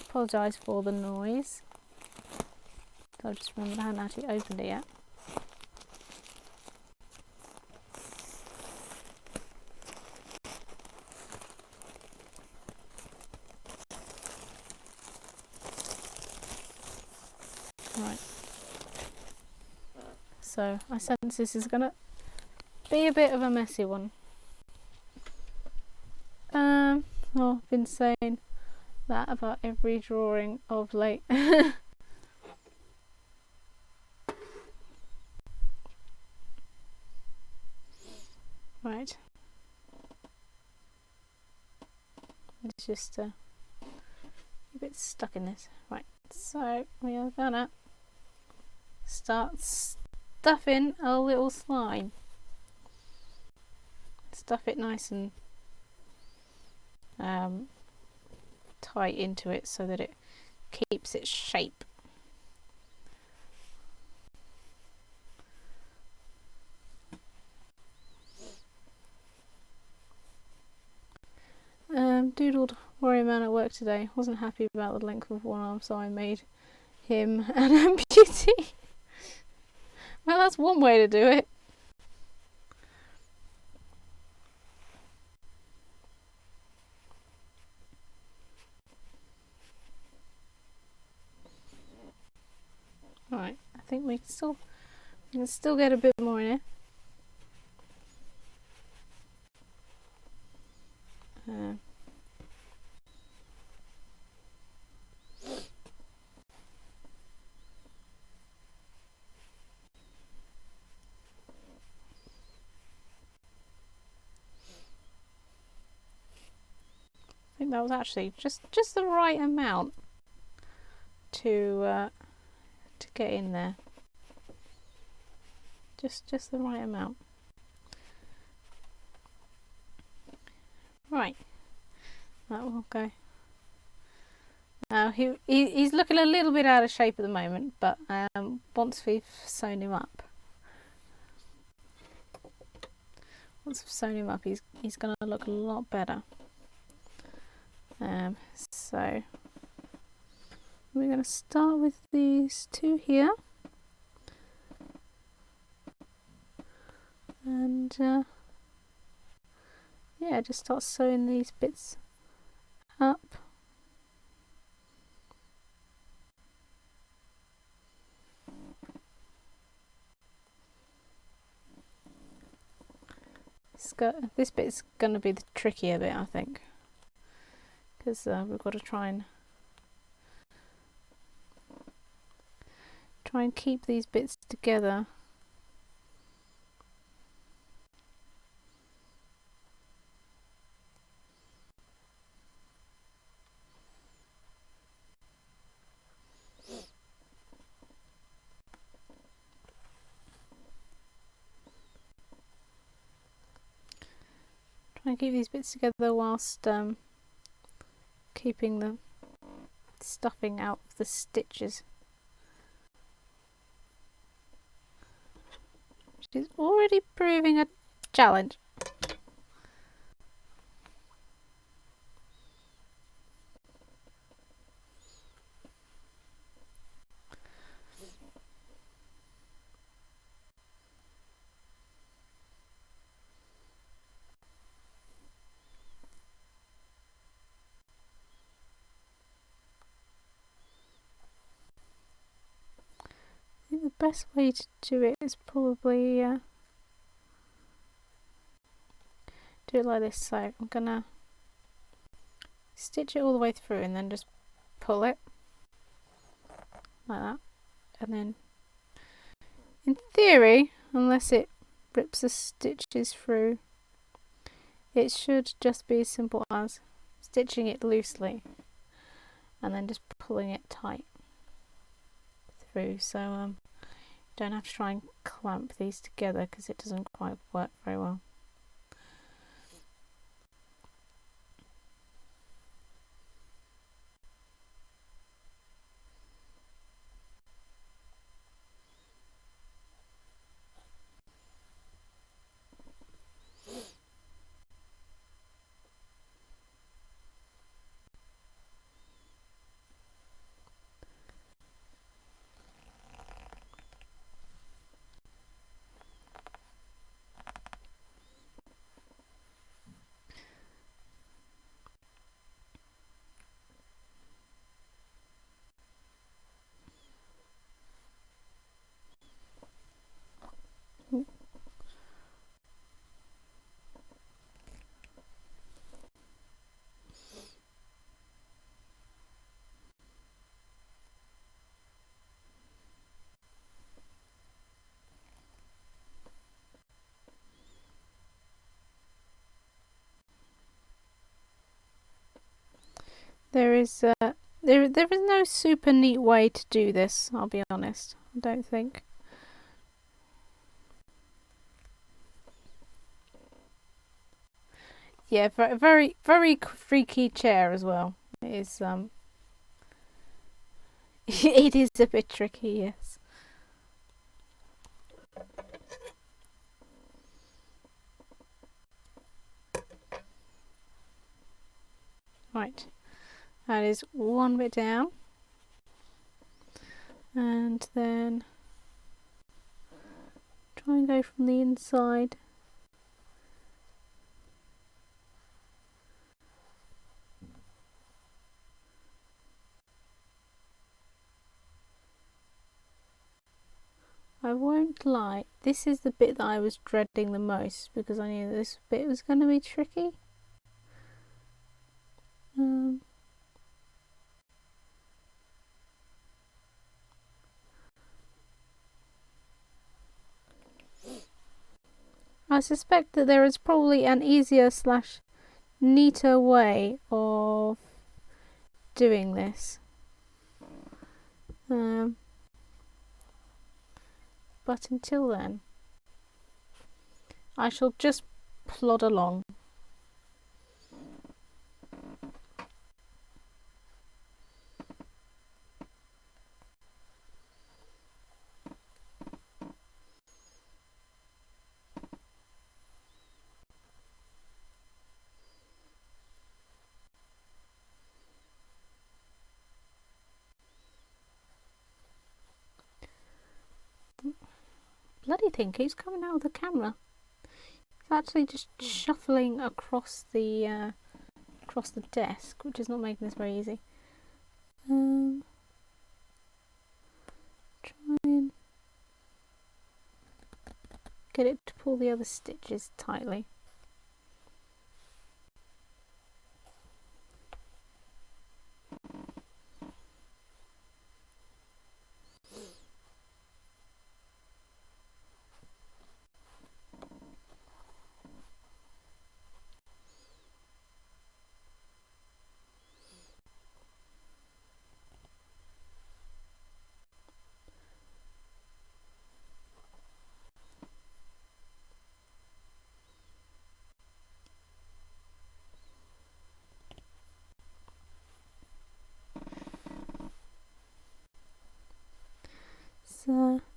apologise for the noise. So I just remembered I hadn't actually opened it yet. Right. So I sense this is gonna be a bit of a messy one. I've been saying that about every drawing of late. Right. It's just a bit stuck in this. Right. So we are gonna start stuffing a little slime. Stuff it nice and tight into it so that it keeps its shape. Doodled Warrior Man at work today. Wasn't happy about the length of one arm, so I made him an amputee. Well, that's one way to do it. Right, I think we can still get a bit more in it. I think that was actually just the right amount to get in there. Just the right amount. Right, that will go. Now he's looking a little bit out of shape at the moment, but once we've sewn him up, he's going to look a lot better. So we're going to start with these two here, and yeah, just start sewing these bits up. This bit's going to be the trickier bit, I think, because we've got to try and keep these bits together. Try and keep these bits together whilst keeping the stuffing out of the stitches, which is already proving a challenge. I think the best way to do it is probably do it like this. So I'm gonna stitch it all the way through and then just pull it like that, and then in theory, unless it rips the stitches through, it should just be as simple as stitching it loosely and then just pulling it tight through, so you don't have to try and clamp these together because it doesn't quite work very well. There is there is no super neat way to do this, I'll be honest. I don't think. Yeah, very freaky chair as well. It is it is a bit tricky, yes. Right. That is one bit down. And then try and go from the inside. I won't lie, this is the bit that I was dreading the most because I knew this bit was going to be tricky. I suspect that there is probably an easier / neater way of doing this. But until then, I shall just plod along. Bloody thing keeps coming out of the camera. It's actually just shuffling across the desk, which is not making this very easy. Try and get it to pull the other stitches tightly.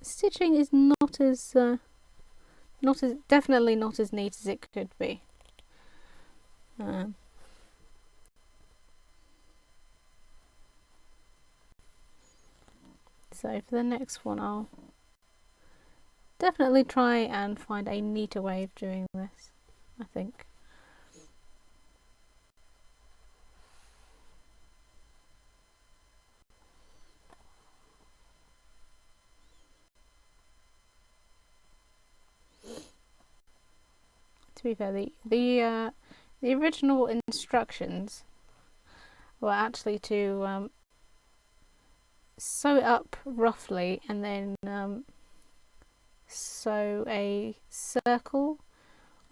Stitching is definitely not as neat as it could be. So for the next one, I'll definitely try and find a neater way of doing this, I think. To be fair, the original instructions were actually to sew it up roughly and then sew a circle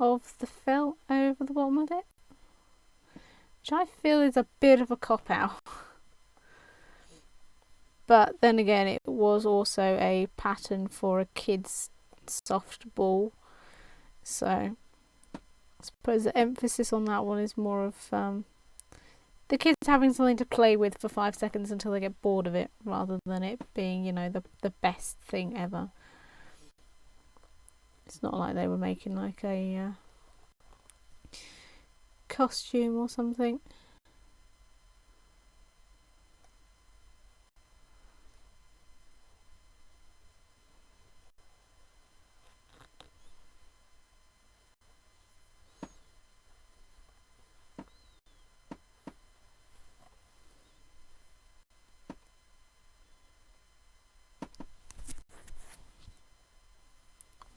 of the felt over the bottom of it, which I feel is a bit of a cop-out. but then again, it was also a pattern for a kid's soft ball, so I suppose the emphasis on that one is more of the kids having something to play with for 5 seconds until they get bored of it, rather than it being, you know, the best thing ever. It's not like they were making like a costume or something.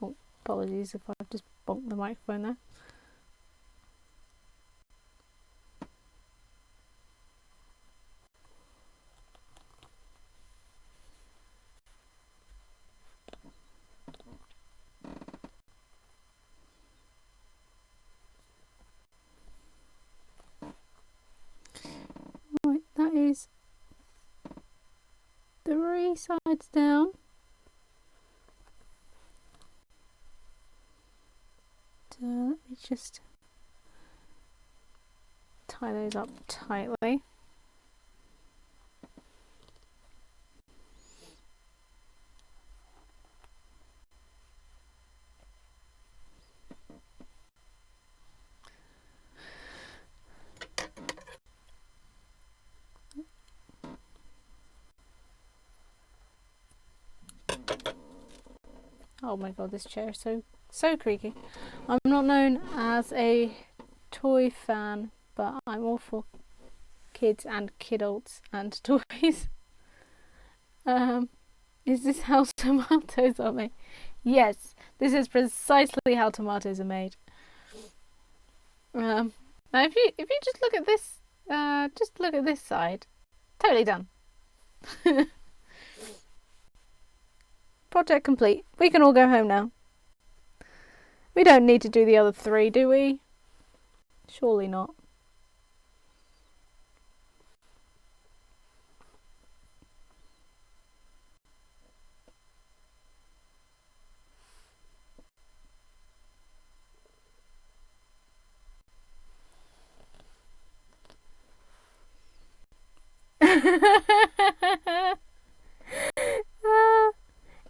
Oh, apologies if I've just bonked the microphone there. Right, that is 3 sides down. So let me just tie those up tightly. Oh my god, this chair is so creaky. I'm not known as a toy fan, but I'm all for kids and kidults and toys. Is this how tomatoes are made? Yes, this is precisely how tomatoes are made. Now if you just look at this side, totally done. Project complete. We can all go home now. We don't need to do the other 3, do we? Surely not.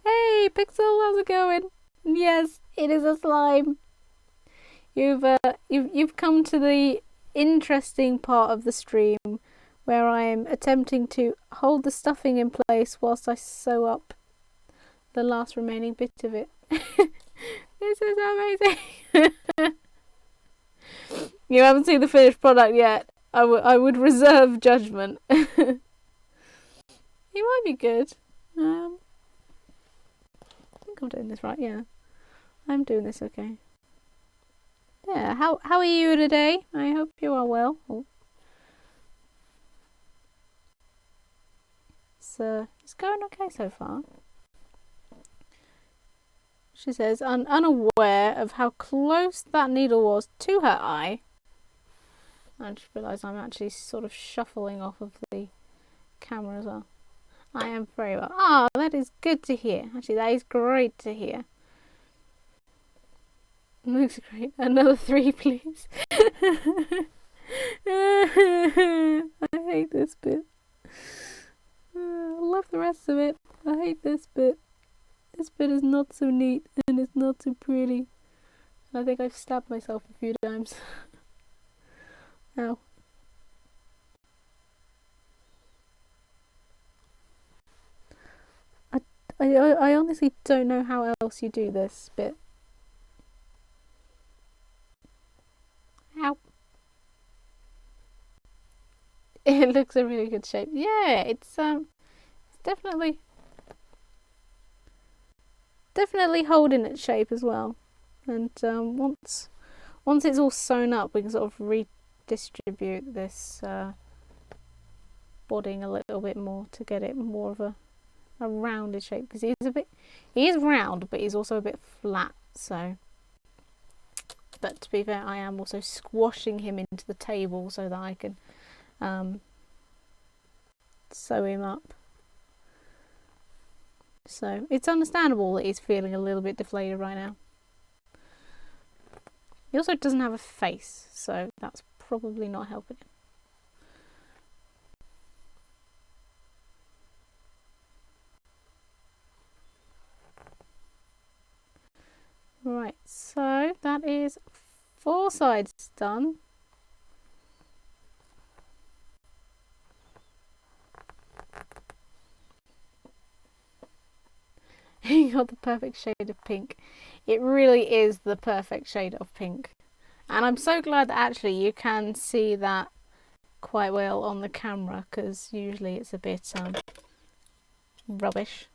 Hey, Pixel, how's it going? Yes, it is a slime. You've come to the interesting part of the stream where I am attempting to hold the stuffing in place whilst I sew up the last remaining bit of it. This is amazing. You haven't seen the finished product yet. I would reserve judgment. It might be good. I think I'm doing this right. Yeah, I'm doing this okay. Yeah. How are you today? I hope you are well. Oh. It's going okay so far. She says, unaware of how close that needle was to her eye. I just realised I'm actually sort of shuffling off of the camera as well. I am very well. Ah, that is good to hear. Actually, that is great to hear. Looks great. Another 3, please. I hate this bit. I love the rest of it. I hate this bit. This bit is not so neat and it's not so pretty. I think I've stabbed myself a few times. Ow. I honestly don't know how else you do this bit. Ow. It looks a really good shape. Yeah, it's definitely holding its shape as well. And once it's all sewn up, we can sort of redistribute this bodding a little bit more to get it more of a rounded shape, because he is round, but he's also a bit flat. So, but to be fair, I am also squashing him into the table so that I can sew him up. So it's understandable that he's feeling a little bit deflated right now. He also doesn't have a face, so that's probably not helping him. Right, so that is 4 sides done. You got the perfect shade of pink. It really is the perfect shade of pink. And I'm so glad that actually you can see that quite well on the camera, because usually it's a bit rubbish.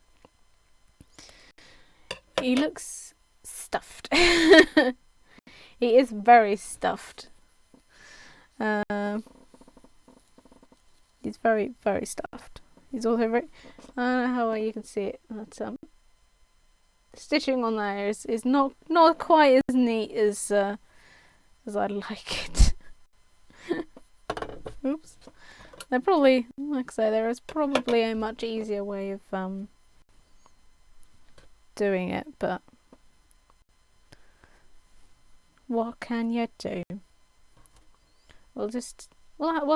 He looks stuffed. He is very stuffed. He's very, very stuffed. He's also very... I don't know how well you can see it, but stitching on there is not quite as neat as I'd like it. Oops. They're probably, like I say, there is probably a much easier way of doing it, but what can you do? We'll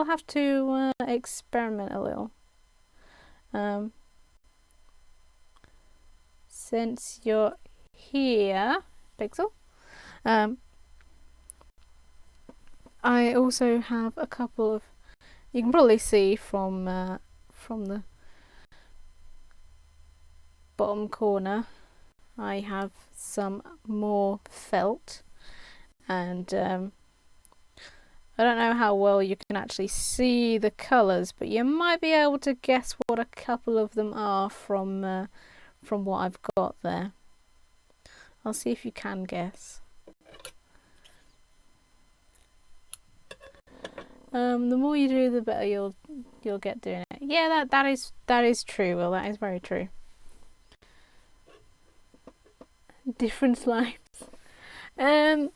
have to experiment a little. Since you're here, Pixel, I also have a couple of. You can probably see from the bottom corner, I have some more felt, and I don't know how well you can actually see the colours, but you might be able to guess what a couple of them are from what I've got there. I'll see if you can guess. The more you do, the better you'll get doing it. Yeah, that is true. Well, that is very true. Different slimes. You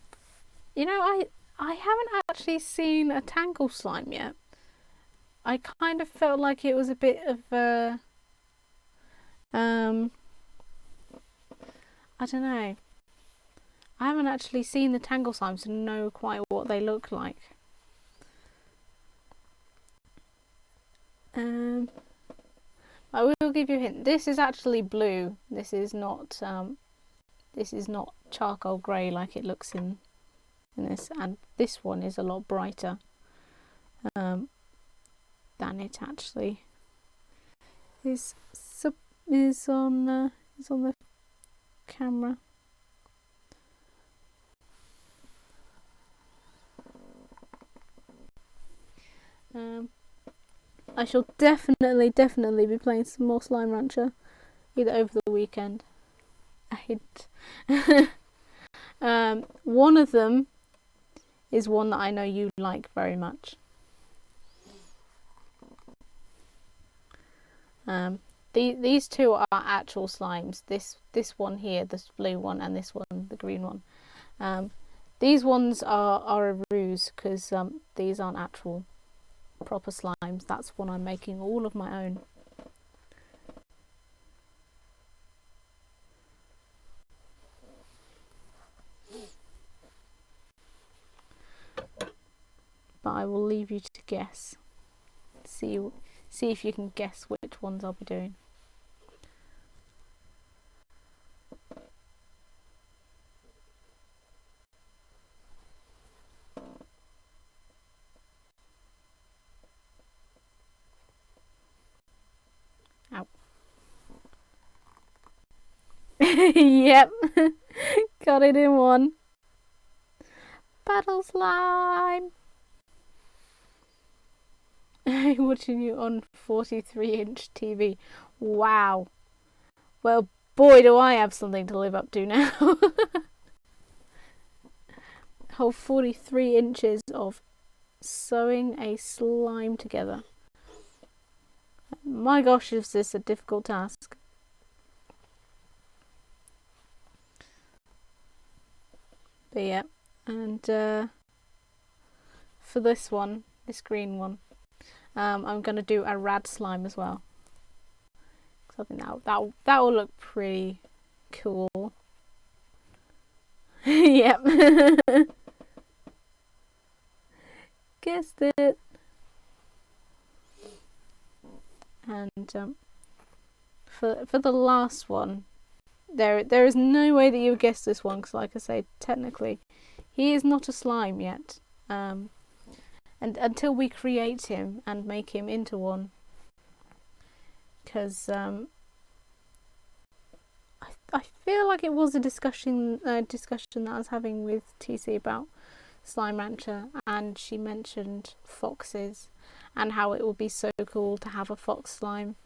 know, I haven't actually seen a Tangle slime yet. I kind of felt like it was a bit of a I don't know. I haven't actually seen the Tangle slimes to know quite what they look like. I will give you a hint. This is actually blue. This is not charcoal grey like it looks in this, and this one is a lot brighter than it actually is on the camera. I shall definitely be playing some more Slime Rancher, either over the weekend. A hint. One of them is one that I know you like very much. These two are actual slimes. This one here, this blue one, and this one, the green one. These ones are a ruse, because these aren't actual proper slimes. That's one I'm making all of my own. But I will leave you to guess. See if you can guess which ones I'll be doing. Ow. Yep. Got it in one. Battle slime. Watching you on 43-inch TV. Wow. Well, boy, do I have something to live up to now. Whole 43 inches of sewing a slime together. My gosh, is this a difficult task. But yeah, and for this one, this green one, I'm going to do a rad slime as well. So I think that will look pretty cool. Yep. Guessed it. And for the last one, there is no way that you would guess this one, because like I say, technically he is not a slime yet, and until we create him and make him into one, because I feel like it was a discussion that I was having with TC about Slime Rancher, and she mentioned foxes and how it would be so cool to have a fox slime,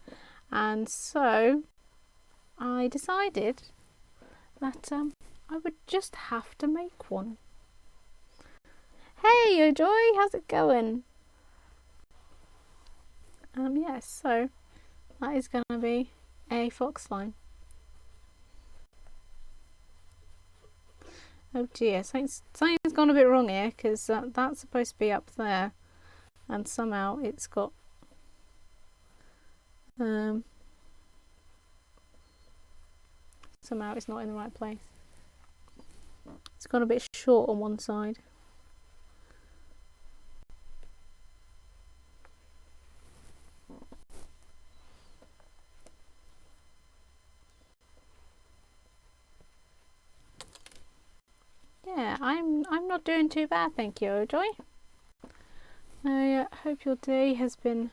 and so I decided that I would just have to make one. Hey, yo Joy, how's it going? Yes, so that is going to be a fox slime. Oh dear, something's gone a bit wrong here, because that's supposed to be up there, and somehow it's got somehow it's not in the right place. It's gone a bit short on one side. Yeah, I'm not doing too bad, thank you, Joy. I hope your day has been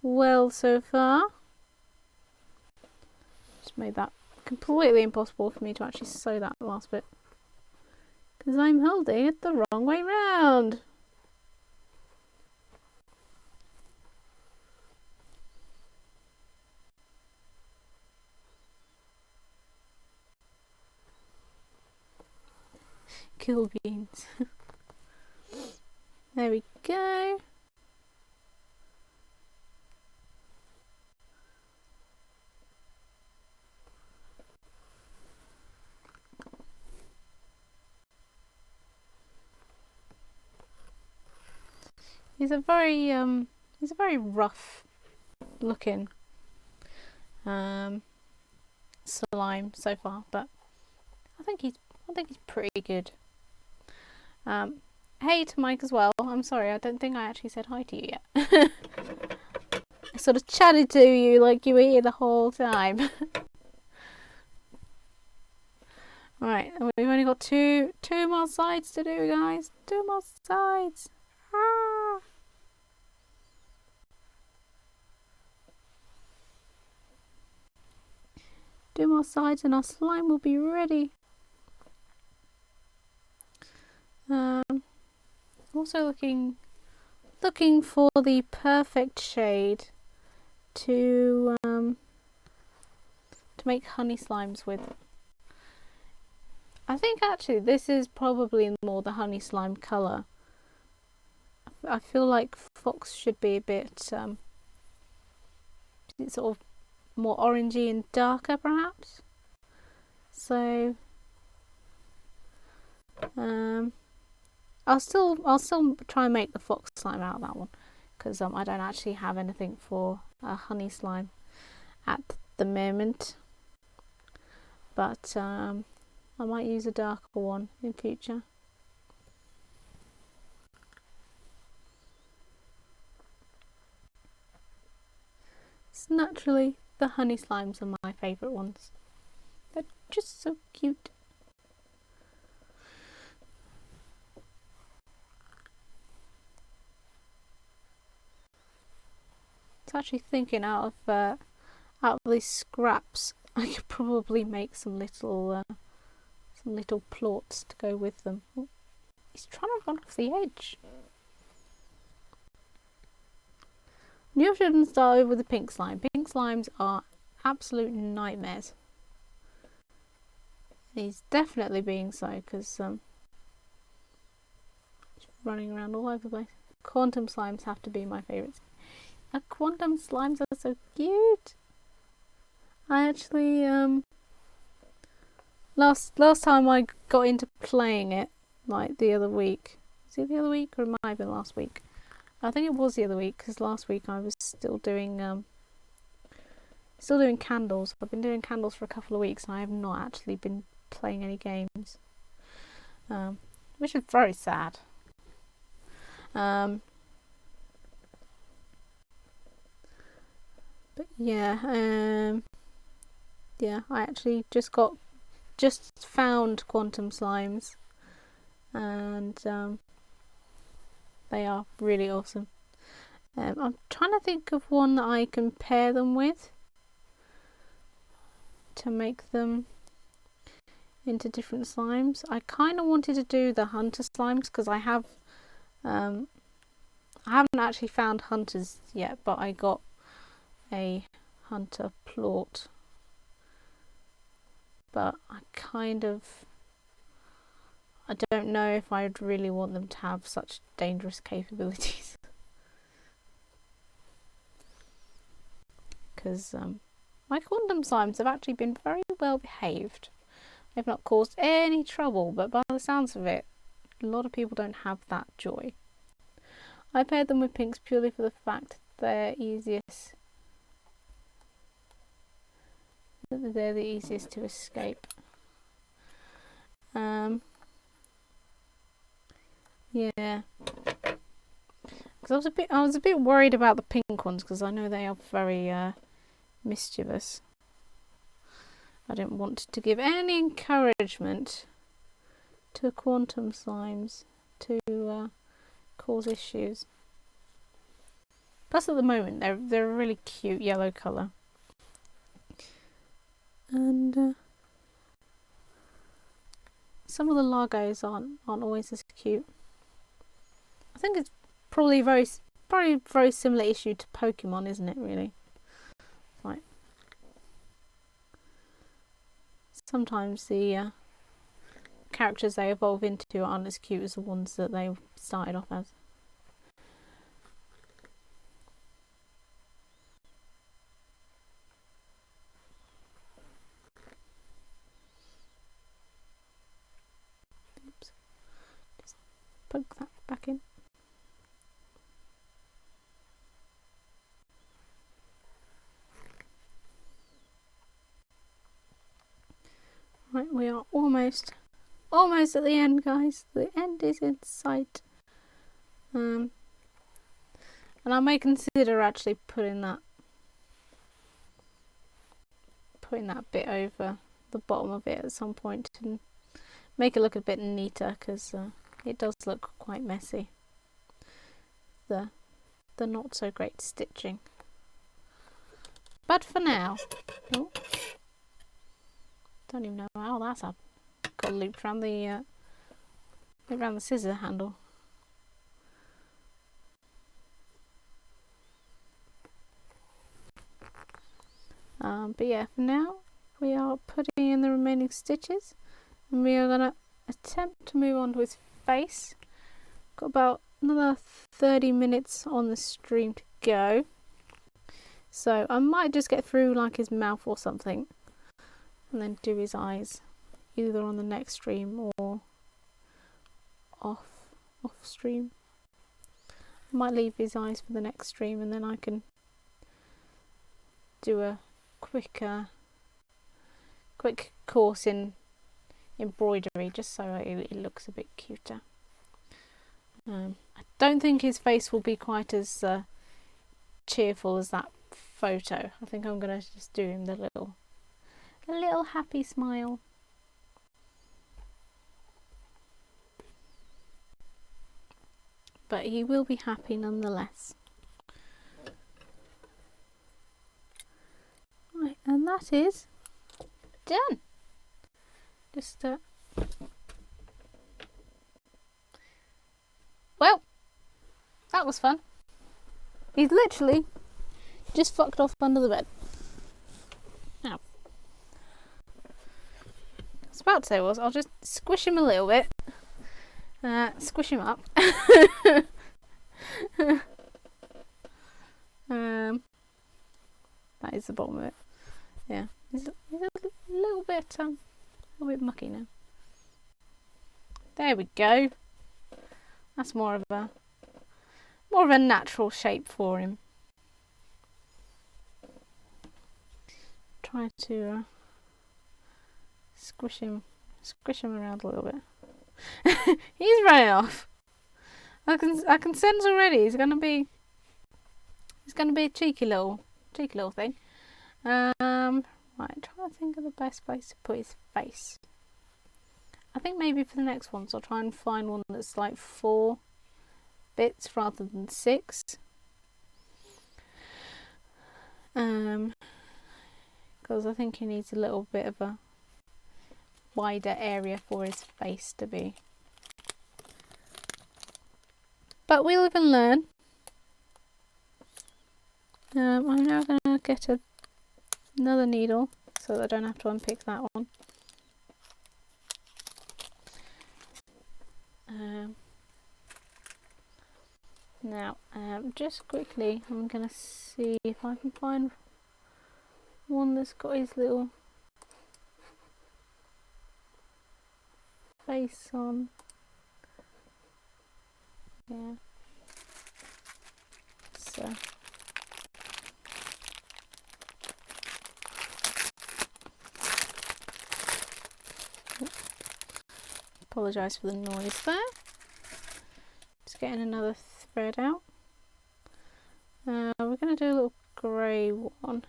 well so far. Just made that completely impossible for me to actually sew that last bit, because I'm holding it the wrong way round. Kill beans. There we go. He's a very rough looking slime so far, but I think he's pretty good. Hey to Mike as well. I'm sorry, I don't think I actually said hi to you yet. I sort of chatted to you like you were here the whole time. Alright, we've only got two more sides to do, guys. 2 more sides. Ah. Two more sides and our slime will be ready. Also looking for the perfect shade to make honey slimes with. I think actually this is probably more the honey slime colour. I feel like fox should be a bit sort of more orangey and darker perhaps. So I'll still try and make the fox slime out of that one, because I don't actually have anything for a honey slime at the moment, but I might use a darker one in future. So naturally the honey slimes are my favourite ones. They're just so cute. Actually thinking out of these scraps, I could probably make some little plots to go with them. Oh, he's trying to run off the edge. You shouldn't start over with the pink slime. Pink slimes are absolute nightmares. He's definitely being so, because he's running around all over the place. Quantum slimes have to be my favourites. Quantum slimes are so cute. I actually last time I got into playing it, like the other week. Was it the other week, or it might have been last week? I think it was the other week, because last week I was still doing Still doing candles. I've been doing candles for a couple of weeks and I have not actually been playing any games, which is very sad. But yeah, yeah, I actually just found quantum slimes, and they are really awesome. I'm trying to think of one that I can pair them with to make them into different slimes. I kind of wanted to do the hunter slimes because I haven't actually found hunters yet, but I got a hunter plort. But I don't know if I'd really want them to have such dangerous capabilities. Because my quantum slimes have actually been very well behaved. They've not caused any trouble, but by the sounds of it, a lot of people don't have that joy. I paired them with pinks purely for the fact they're the easiest to escape. Yeah, because I was a bit worried about the pink ones because I know they are very mischievous. I didn't want to give any encouragement to quantum slimes to cause issues. Plus, at the moment, they're a really cute yellow colour, and some of the Largos aren't always as cute. I think it's probably very similar issue to Pokemon, isn't it? Really, like sometimes the characters they evolve into aren't as cute as the ones that they started off as. Oops. Just poke that back in. Right, we are almost at the end, guys. The end is in sight. And I may consider actually putting that bit over the bottom of it at some point and make it look a bit neater, because it does look quite messy. The not so great stitching. But for now, oh, don't even know how that's happened. Got looped around the scissor handle. But yeah, for now we are putting in the remaining stitches, and we are gonna attempt to move on to his face. Got about another 30 minutes on the stream to go, so I might just get through like his mouth or something and then do his eyes either on the next stream or off stream. I might leave his eyes for the next stream, and then I can do a quick course in embroidery just so it looks a bit cuter. I don't think his face will be quite as cheerful as that photo. I think I'm gonna just do him the little happy smile. But he will be happy nonetheless. Right, and that is done. Just well, that was fun. He's literally just fucked off under the bed. Now, I was about to say I'll just squish him a little bit. Squish him up. That is the bottom of it. Yeah, he's a little bit mucky now. There we go. That's more of a natural shape for him. try to squish him around a little bit. He's running off. I can sense already he's gonna be a cheeky little thing. Right, trying to think of the best place to put his face. I think maybe for the next ones I'll try and find one that's like 4 bits rather than 6. Because I think he needs a little bit of a wider area for his face to be. But we'll live and learn. I'm now going to get another needle so that I don't have to unpick that one. Now, just quickly, I'm going to see if I can find one that's got his little face on. Yeah. So. Apologise for the noise there. Just getting another thread out. We're going to do a little grey one.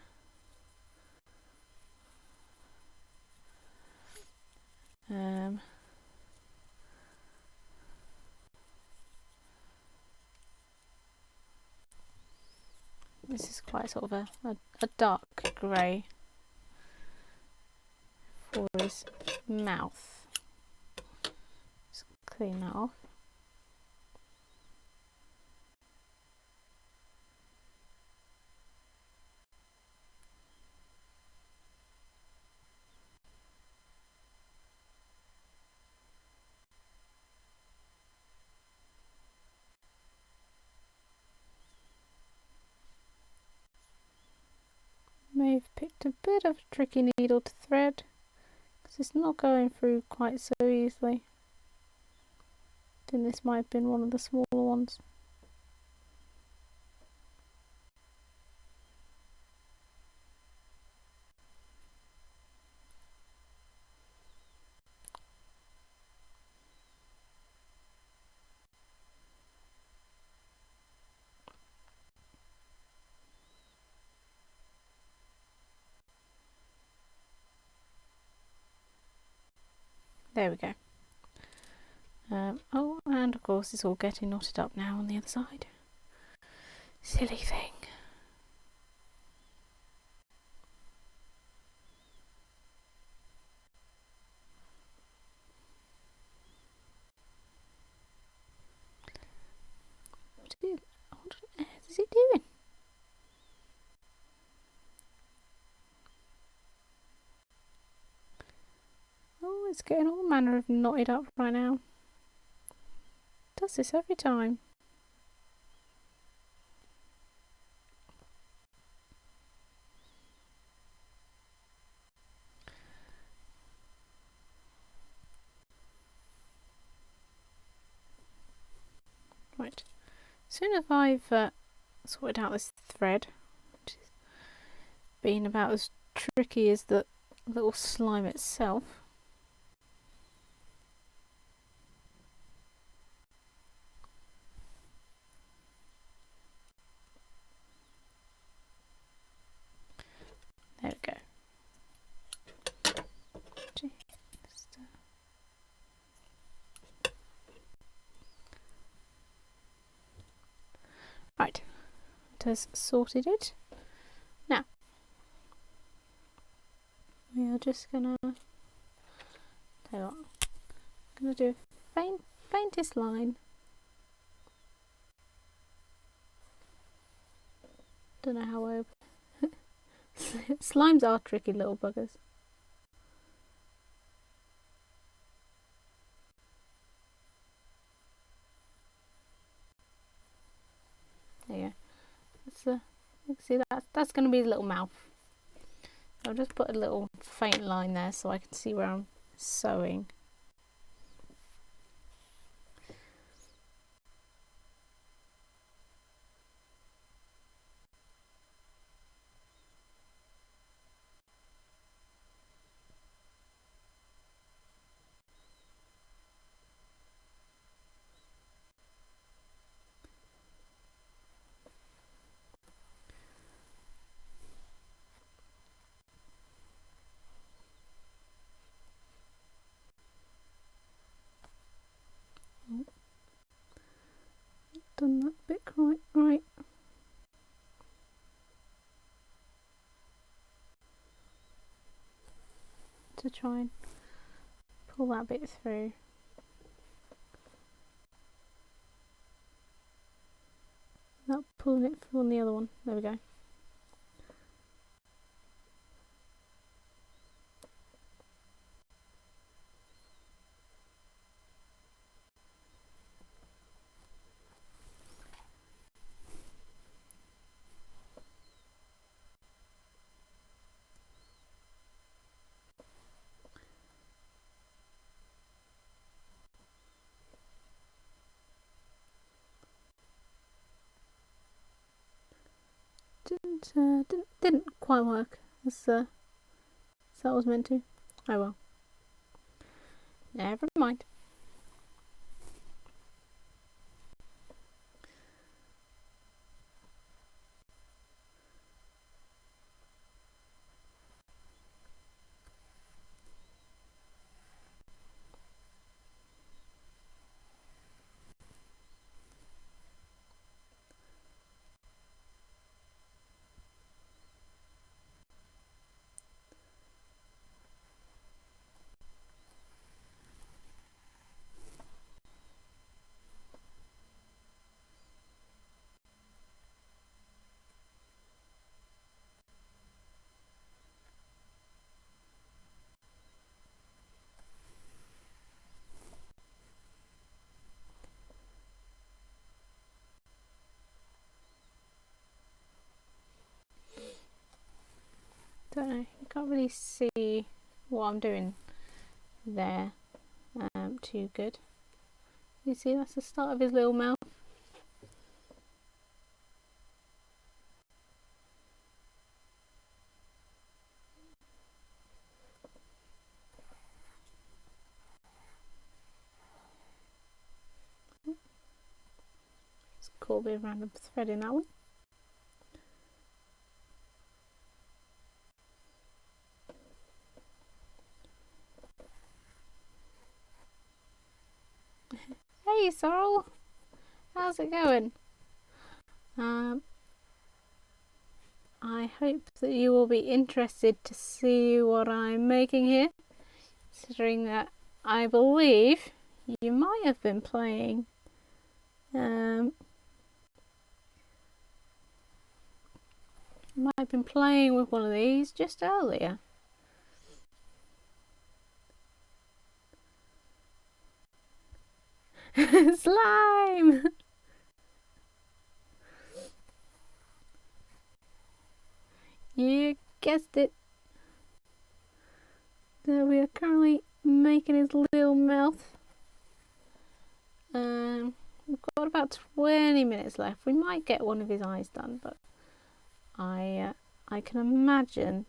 This is quite sort of a dark grey for his mouth. Just clean that off. May have picked a bit of a tricky needle to thread because it's not going through quite so easily. I think this might have been one of the smaller ones. There we go. Oh, and of course it's all getting knotted up now on the other side. Silly thing. What on earth is it doing? Oh, it's getting all manner of knotted up right now. Does this every time. Right, as soon as I've sorted out this thread, which has been about as tricky as the little slime itself, there we go. Right, it has sorted it. Now, we are just gonna, tell you what, I'm gonna do a faintest line. Don't know how I slimes are tricky little buggers. There you go. You can see that's going to be his little mouth. I'll just put a little faint line there so I can see where I'm sewing. try and pull that bit through. Not pulling it through on the other one. There we go. Didn't quite work as that was meant to. Oh well. Never mind. Don't know. You can't really see what I'm doing there too good. You see, that's the start of his little mouth. It's a cool bit of random thread in that one. Hey Sorrel, how's it going? I hope that you will be interested to see what I'm making here, considering that I believe you might have been playing might have been playing with one of these just earlier. Slime! You guessed it. So we are currently making his little mouth. We've got about 20 minutes left. We might get one of his eyes done, but I can imagine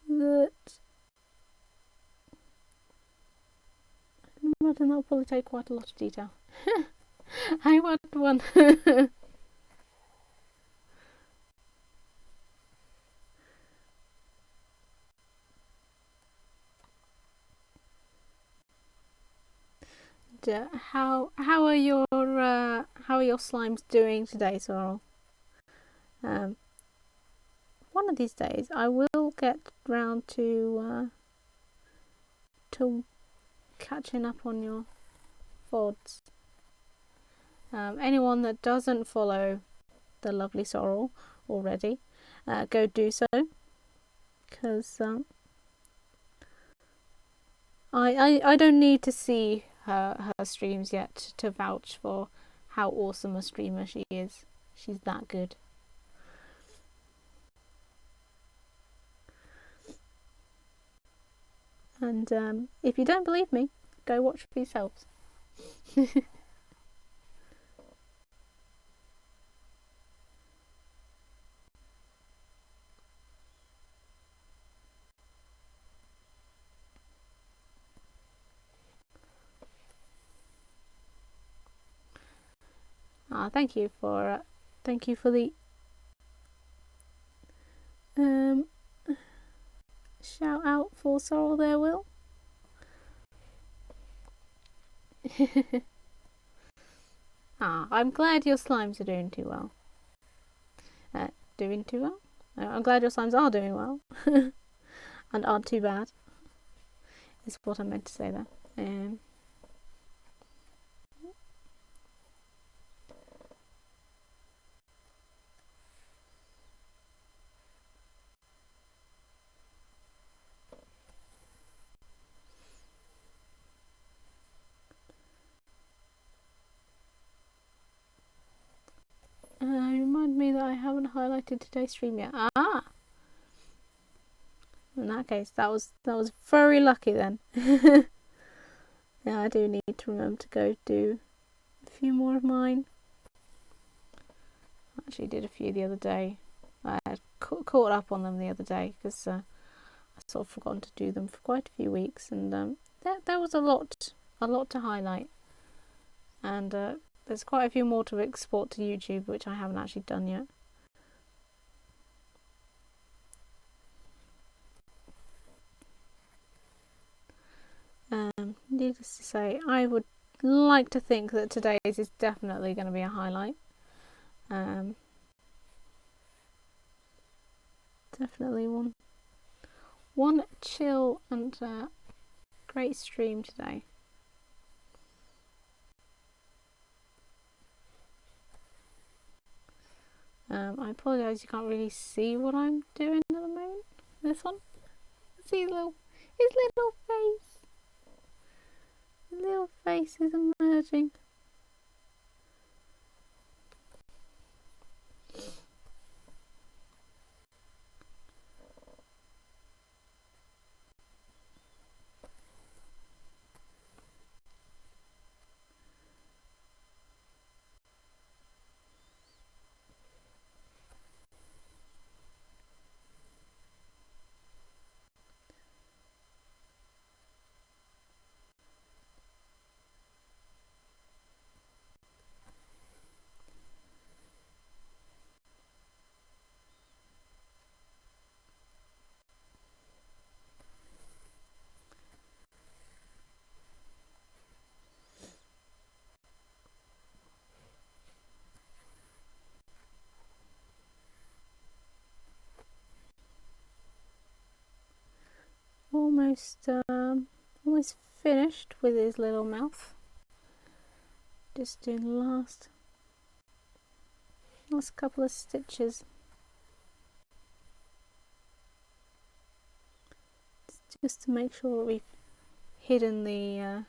that that'll probably take quite a lot of detail. I want one. How are your slimes doing today, Sorrel? One of these days I will get round to catching up on your VODs. Anyone that doesn't follow the lovely Sorrel already, go do so, because I don't need to see her streams yet to vouch for how awesome a streamer she is. She's that good. And if you don't believe me, go watch for yourselves. Thank you for the shout out for Sorrel there, Will. I'm glad your slimes are doing too well. I'm glad your slimes are doing well. and aren't too bad, is what I meant to say there. Remind me that I haven't highlighted today's stream yet. Ah! In that case, that was very lucky then. Yeah, I do need to remember to go do a few more of mine. I actually did a few the other day. I had caught up on them the other day because I sort of forgotten to do them for quite a few weeks, and there was a lot to highlight, and there's quite a few more to export to YouTube, which I haven't actually done yet. Needless to say, I would like to think that today's is definitely going to be a highlight. Definitely one chill and great stream today. I apologise, you can't really see what I'm doing at the moment. This one, see his little face. His little face is emerging. Almost finished with his little mouth. Just doing the last couple of stitches. Just to make sure that we've hidden the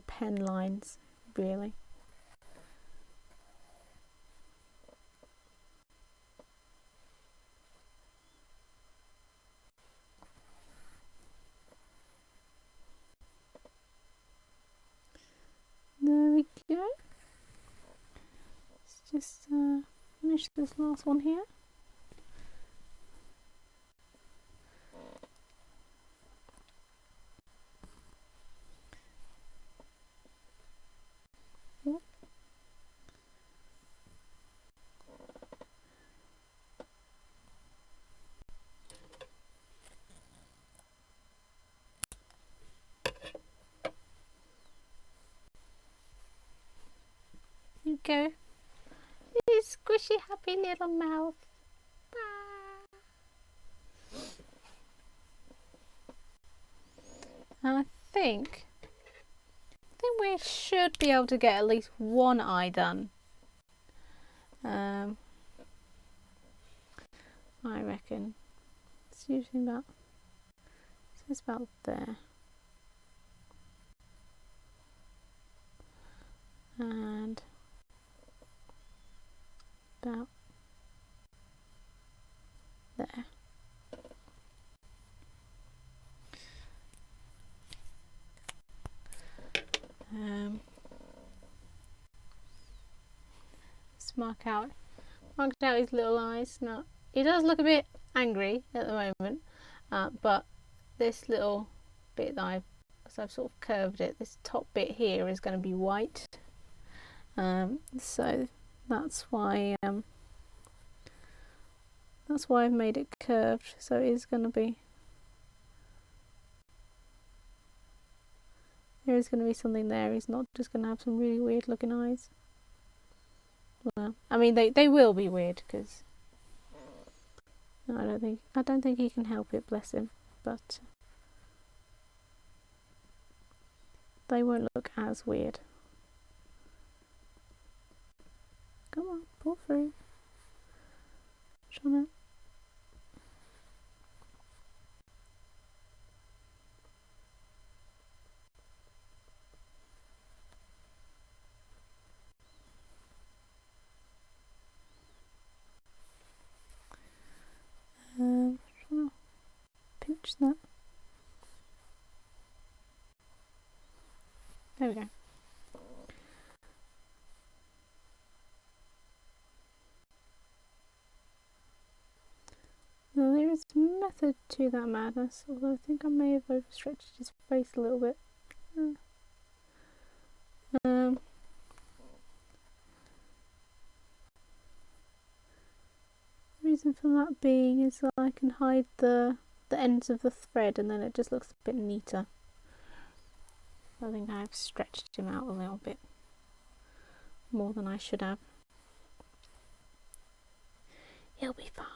pen lines, really. There we go. Let's just finish this last one here. You go. His squishy happy little mouth. I think we should be able to get at least one eye done. I reckon it's usually about there. And about there. Just marked out his little eyes. Now he does look a bit angry at the moment, but this little bit that I've sort of curved it, this top bit here is going to be white. So that's why I've made it curved. So it is going to be. There is going to be something there. He's not just going to have some really weird looking eyes. Well, I mean, they will be weird because No, I don't think he can help it, bless him. But they won't look as weird. Come on, pull through. Trying to. Trying to pinch that. There we go. Now there is method to that madness, although I think I may have overstretched his face a little bit. The reason for that being is that I can hide the ends of the thread and then it just looks a bit neater. I think I've stretched him out a little bit more than I should have. He'll be fine.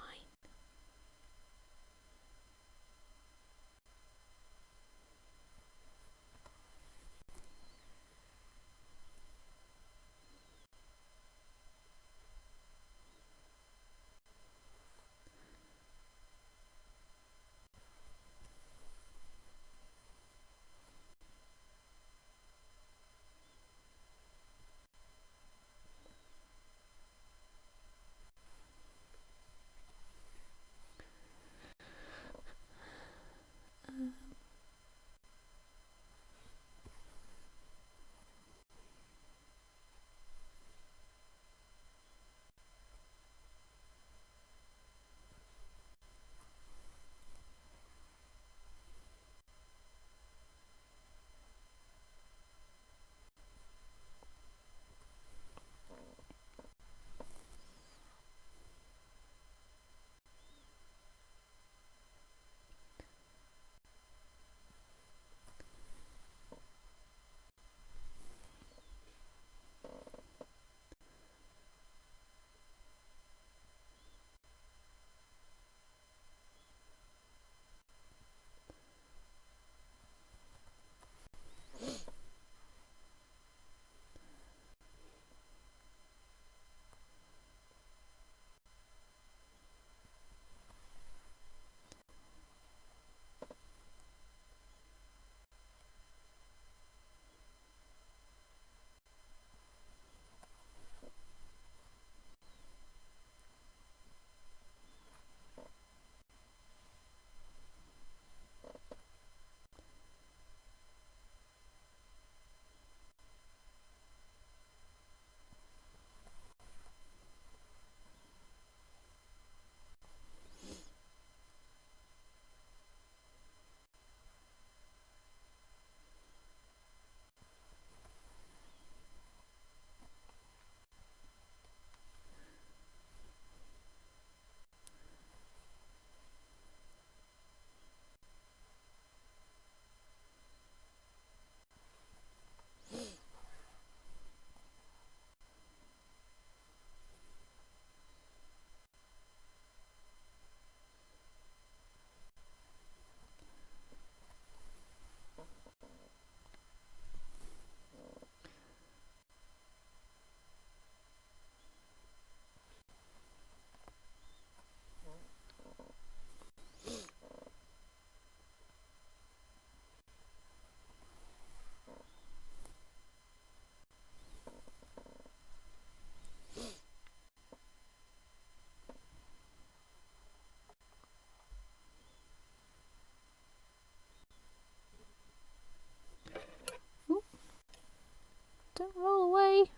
Don't roll away.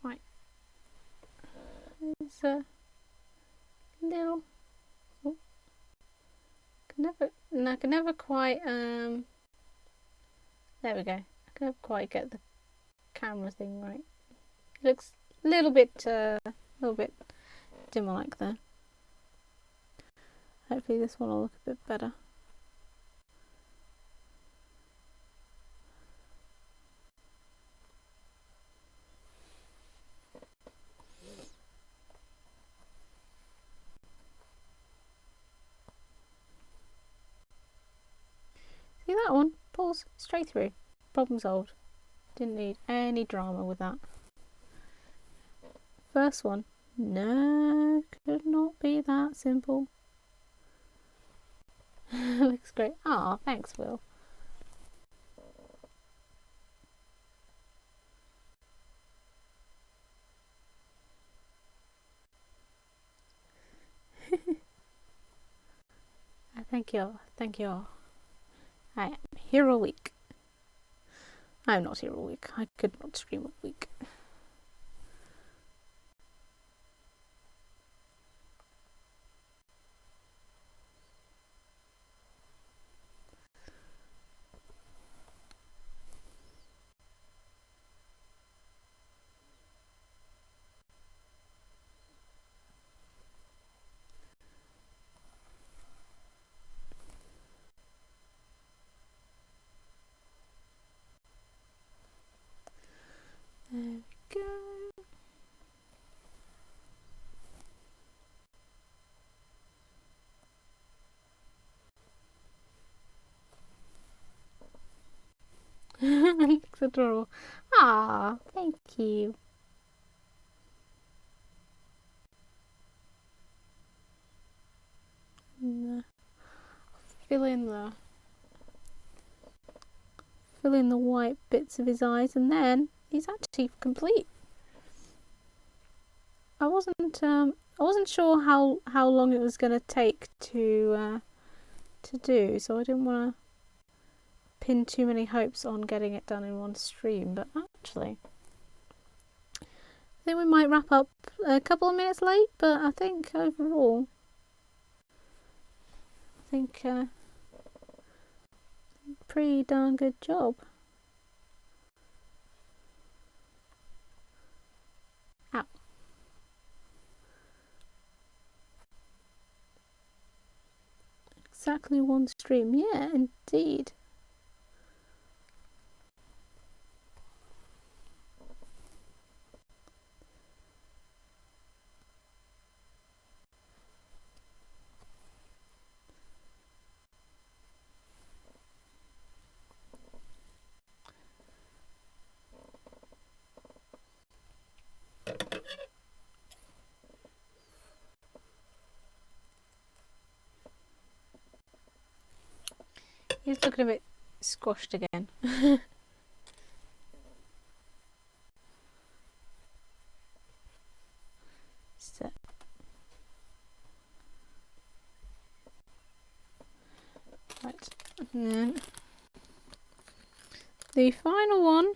Right. There's a little. Oh, I can never quite. There we go. I can never quite get the camera thing right. It looks a little bit dimmer like there. Hopefully this one will look a bit better. See that one? Pulls straight through. Problem solved. Didn't need any drama with that. First one. No, could not be that simple. Looks great. Ah, thanks, Will. Thank you. Thank you. I am here all week. I'm not here all week. I could not stream all week. There we go. Looks adorable. Ah, thank you. Fill in the white bits of his eyes, and then he's actually complete. I wasn't sure how long it was going to take to do, so I didn't want to pin too many hopes on getting it done in one stream. But actually, I think we might wrap up a couple of minutes late. But I think overall, pretty darn good job. Ow. Exactly one stream. Yeah, indeed. He's looking a bit squashed again. So. Right. And then the final one.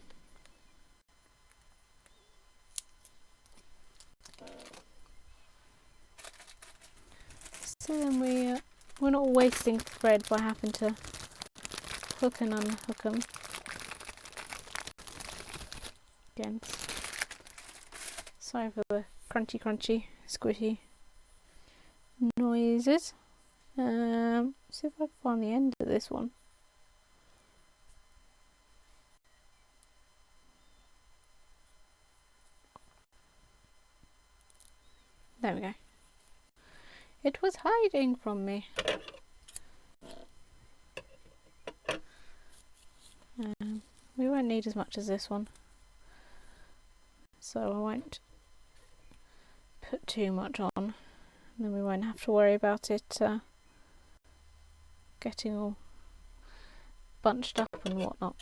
So then we're not wasting thread by having to hook and unhook them. Again, sorry for the crunchy, squishy noises. See if I can find the end of this one. There we go. It was hiding from me. We won't need as much as this one, so I won't put too much on, and then we won't have to worry about it getting all bunched up and whatnot.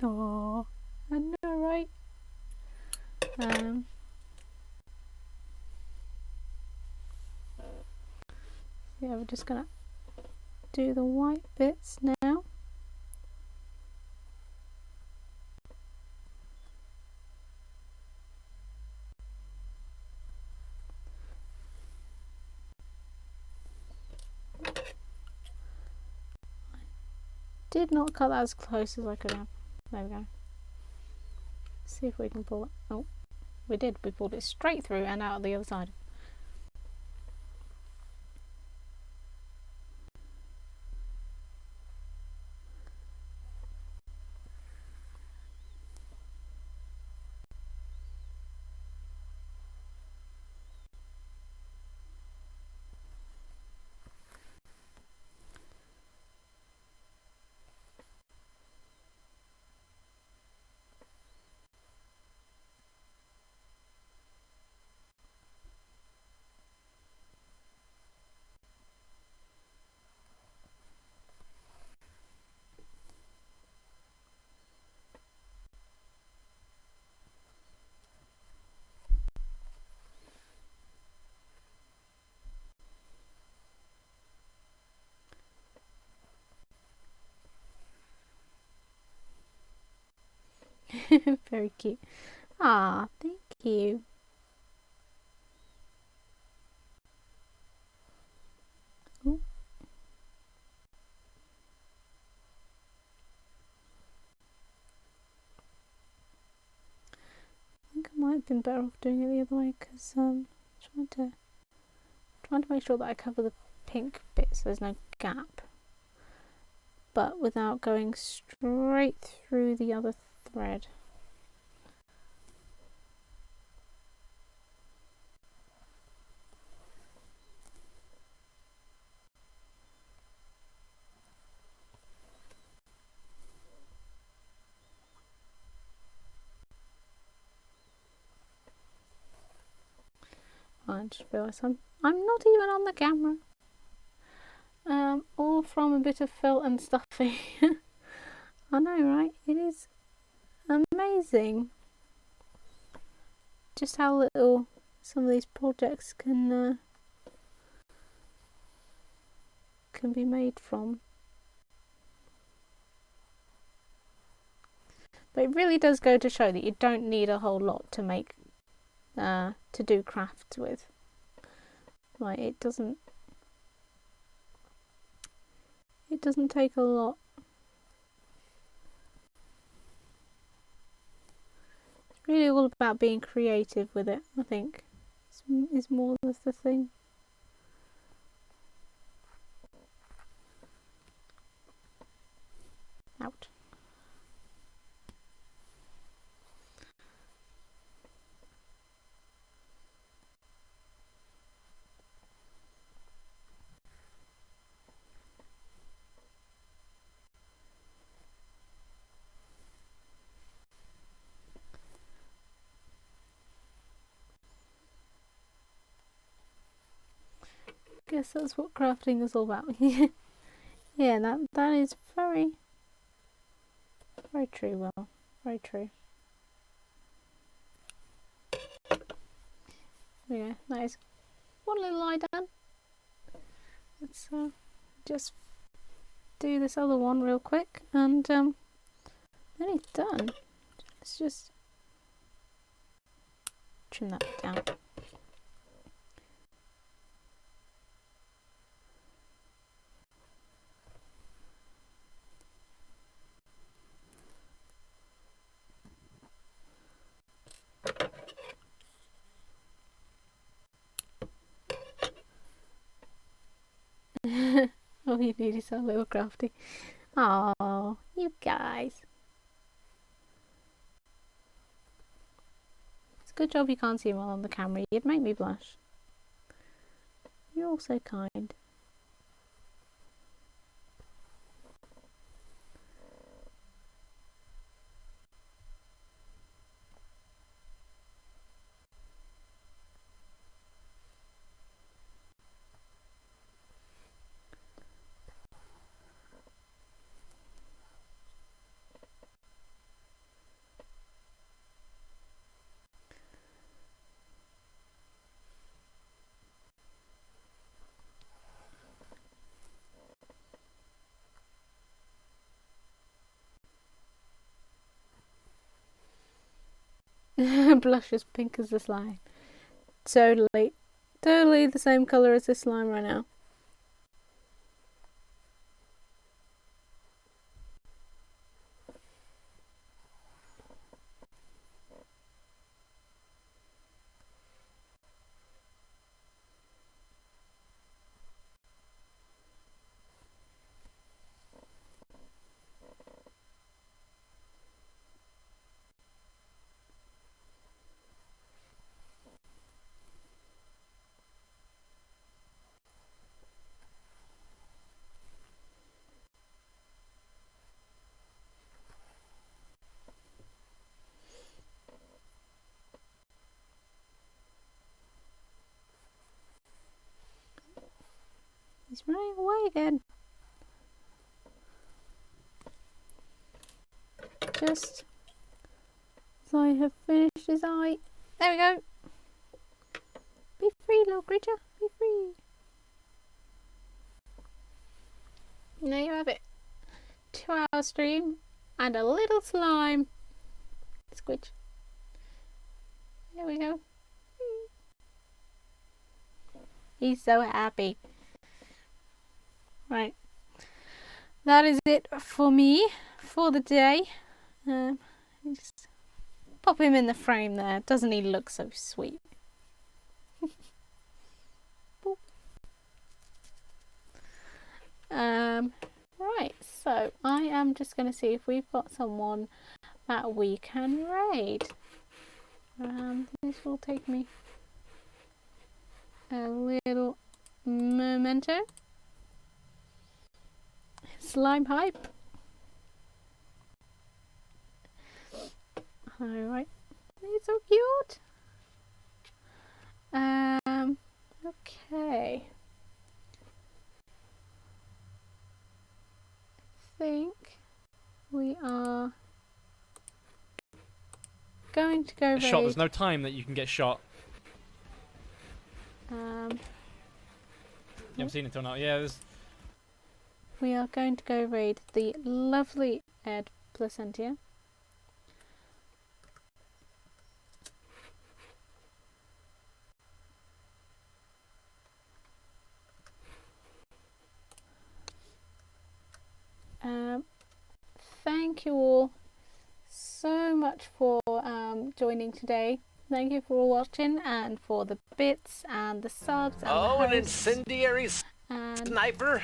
Oh, I know, right? Yeah, we're just gonna do the white bits now. Did not cut that as close as I could have. There we go. See if we can pull it. Oh, we did. We pulled it straight through and out the other side. Very cute. Ah, thank you. Ooh. I think I might have been better off doing it the other way because trying to make sure that I cover the pink bits so there's no gap, but without going straight through the other thread. I just realised I'm not even on the camera. All from a bit of felt and stuffing. I know, right? It is amazing just how little some of these projects can be made from. But it really does go to show that you don't need a whole lot to make to do crafts with. Like it doesn't take a lot. It's really all about being creative with it, I think. Is more the thing. Out. Guess that's what crafting is all about. Yeah, that is very true. Well, very true. Yeah, that is one little eye done. Let's just do this other one real quick, and then it's done. Let's just trim that down. All you need is a little crafty. Oh, you guys. It's a good job you can't see him on the camera. You'd make me blush. You're all so kind. blush as pink as the slime. Totally the same colour as this slime right now. He's running away again. Just as I have finished his eye. There we go. Be free, little creature. Be free. There you have it. 2-hour stream and a little slime. Squidge. There we go. He's so happy. Right. That is it for me for the day. Just pop him in the frame there. Doesn't he look so sweet? Right, so I am just going to see if we've got someone that we can raid. This will take me a little memento. Slime hype. Alright, he's so cute. Okay. I think we are going to go raid. Shot. There's no time that you can get shot. You haven't seen it till now. Yeah, there's. We are going to go raid the lovely Ed Placentia. Thank you all so much for joining today. Thank you for watching and for the bits and the subs and the an incendiary sniper?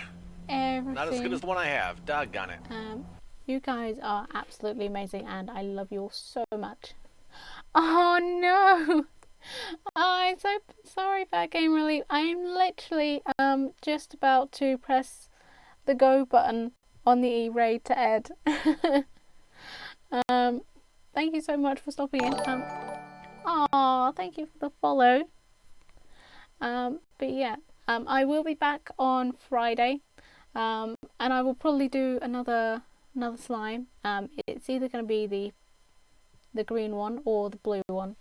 Everything. Not as good as the one I have. Doggone it. You guys are absolutely amazing and I love you all so much. Oh no! Oh, I'm so sorry about Game Relief. I am literally just about to press the go button on the E-raid to Ed. Thank you so much for stopping in. Thank you for the follow. But yeah, I will be back on Friday, and I will probably do another slime. It's either going to be the green one or the blue one.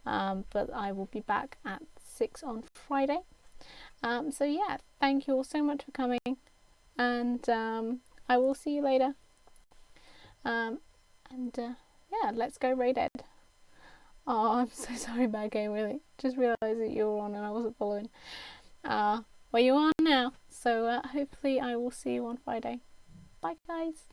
But I will be back at 6 on Friday. So yeah, thank you all so much for coming, and I will see you later. Yeah, let's go raid Ed. Oh, I'm so sorry about Game Really. Just realised that you were on and I wasn't following. Well, you are now. So hopefully I will see you on Friday. Bye guys.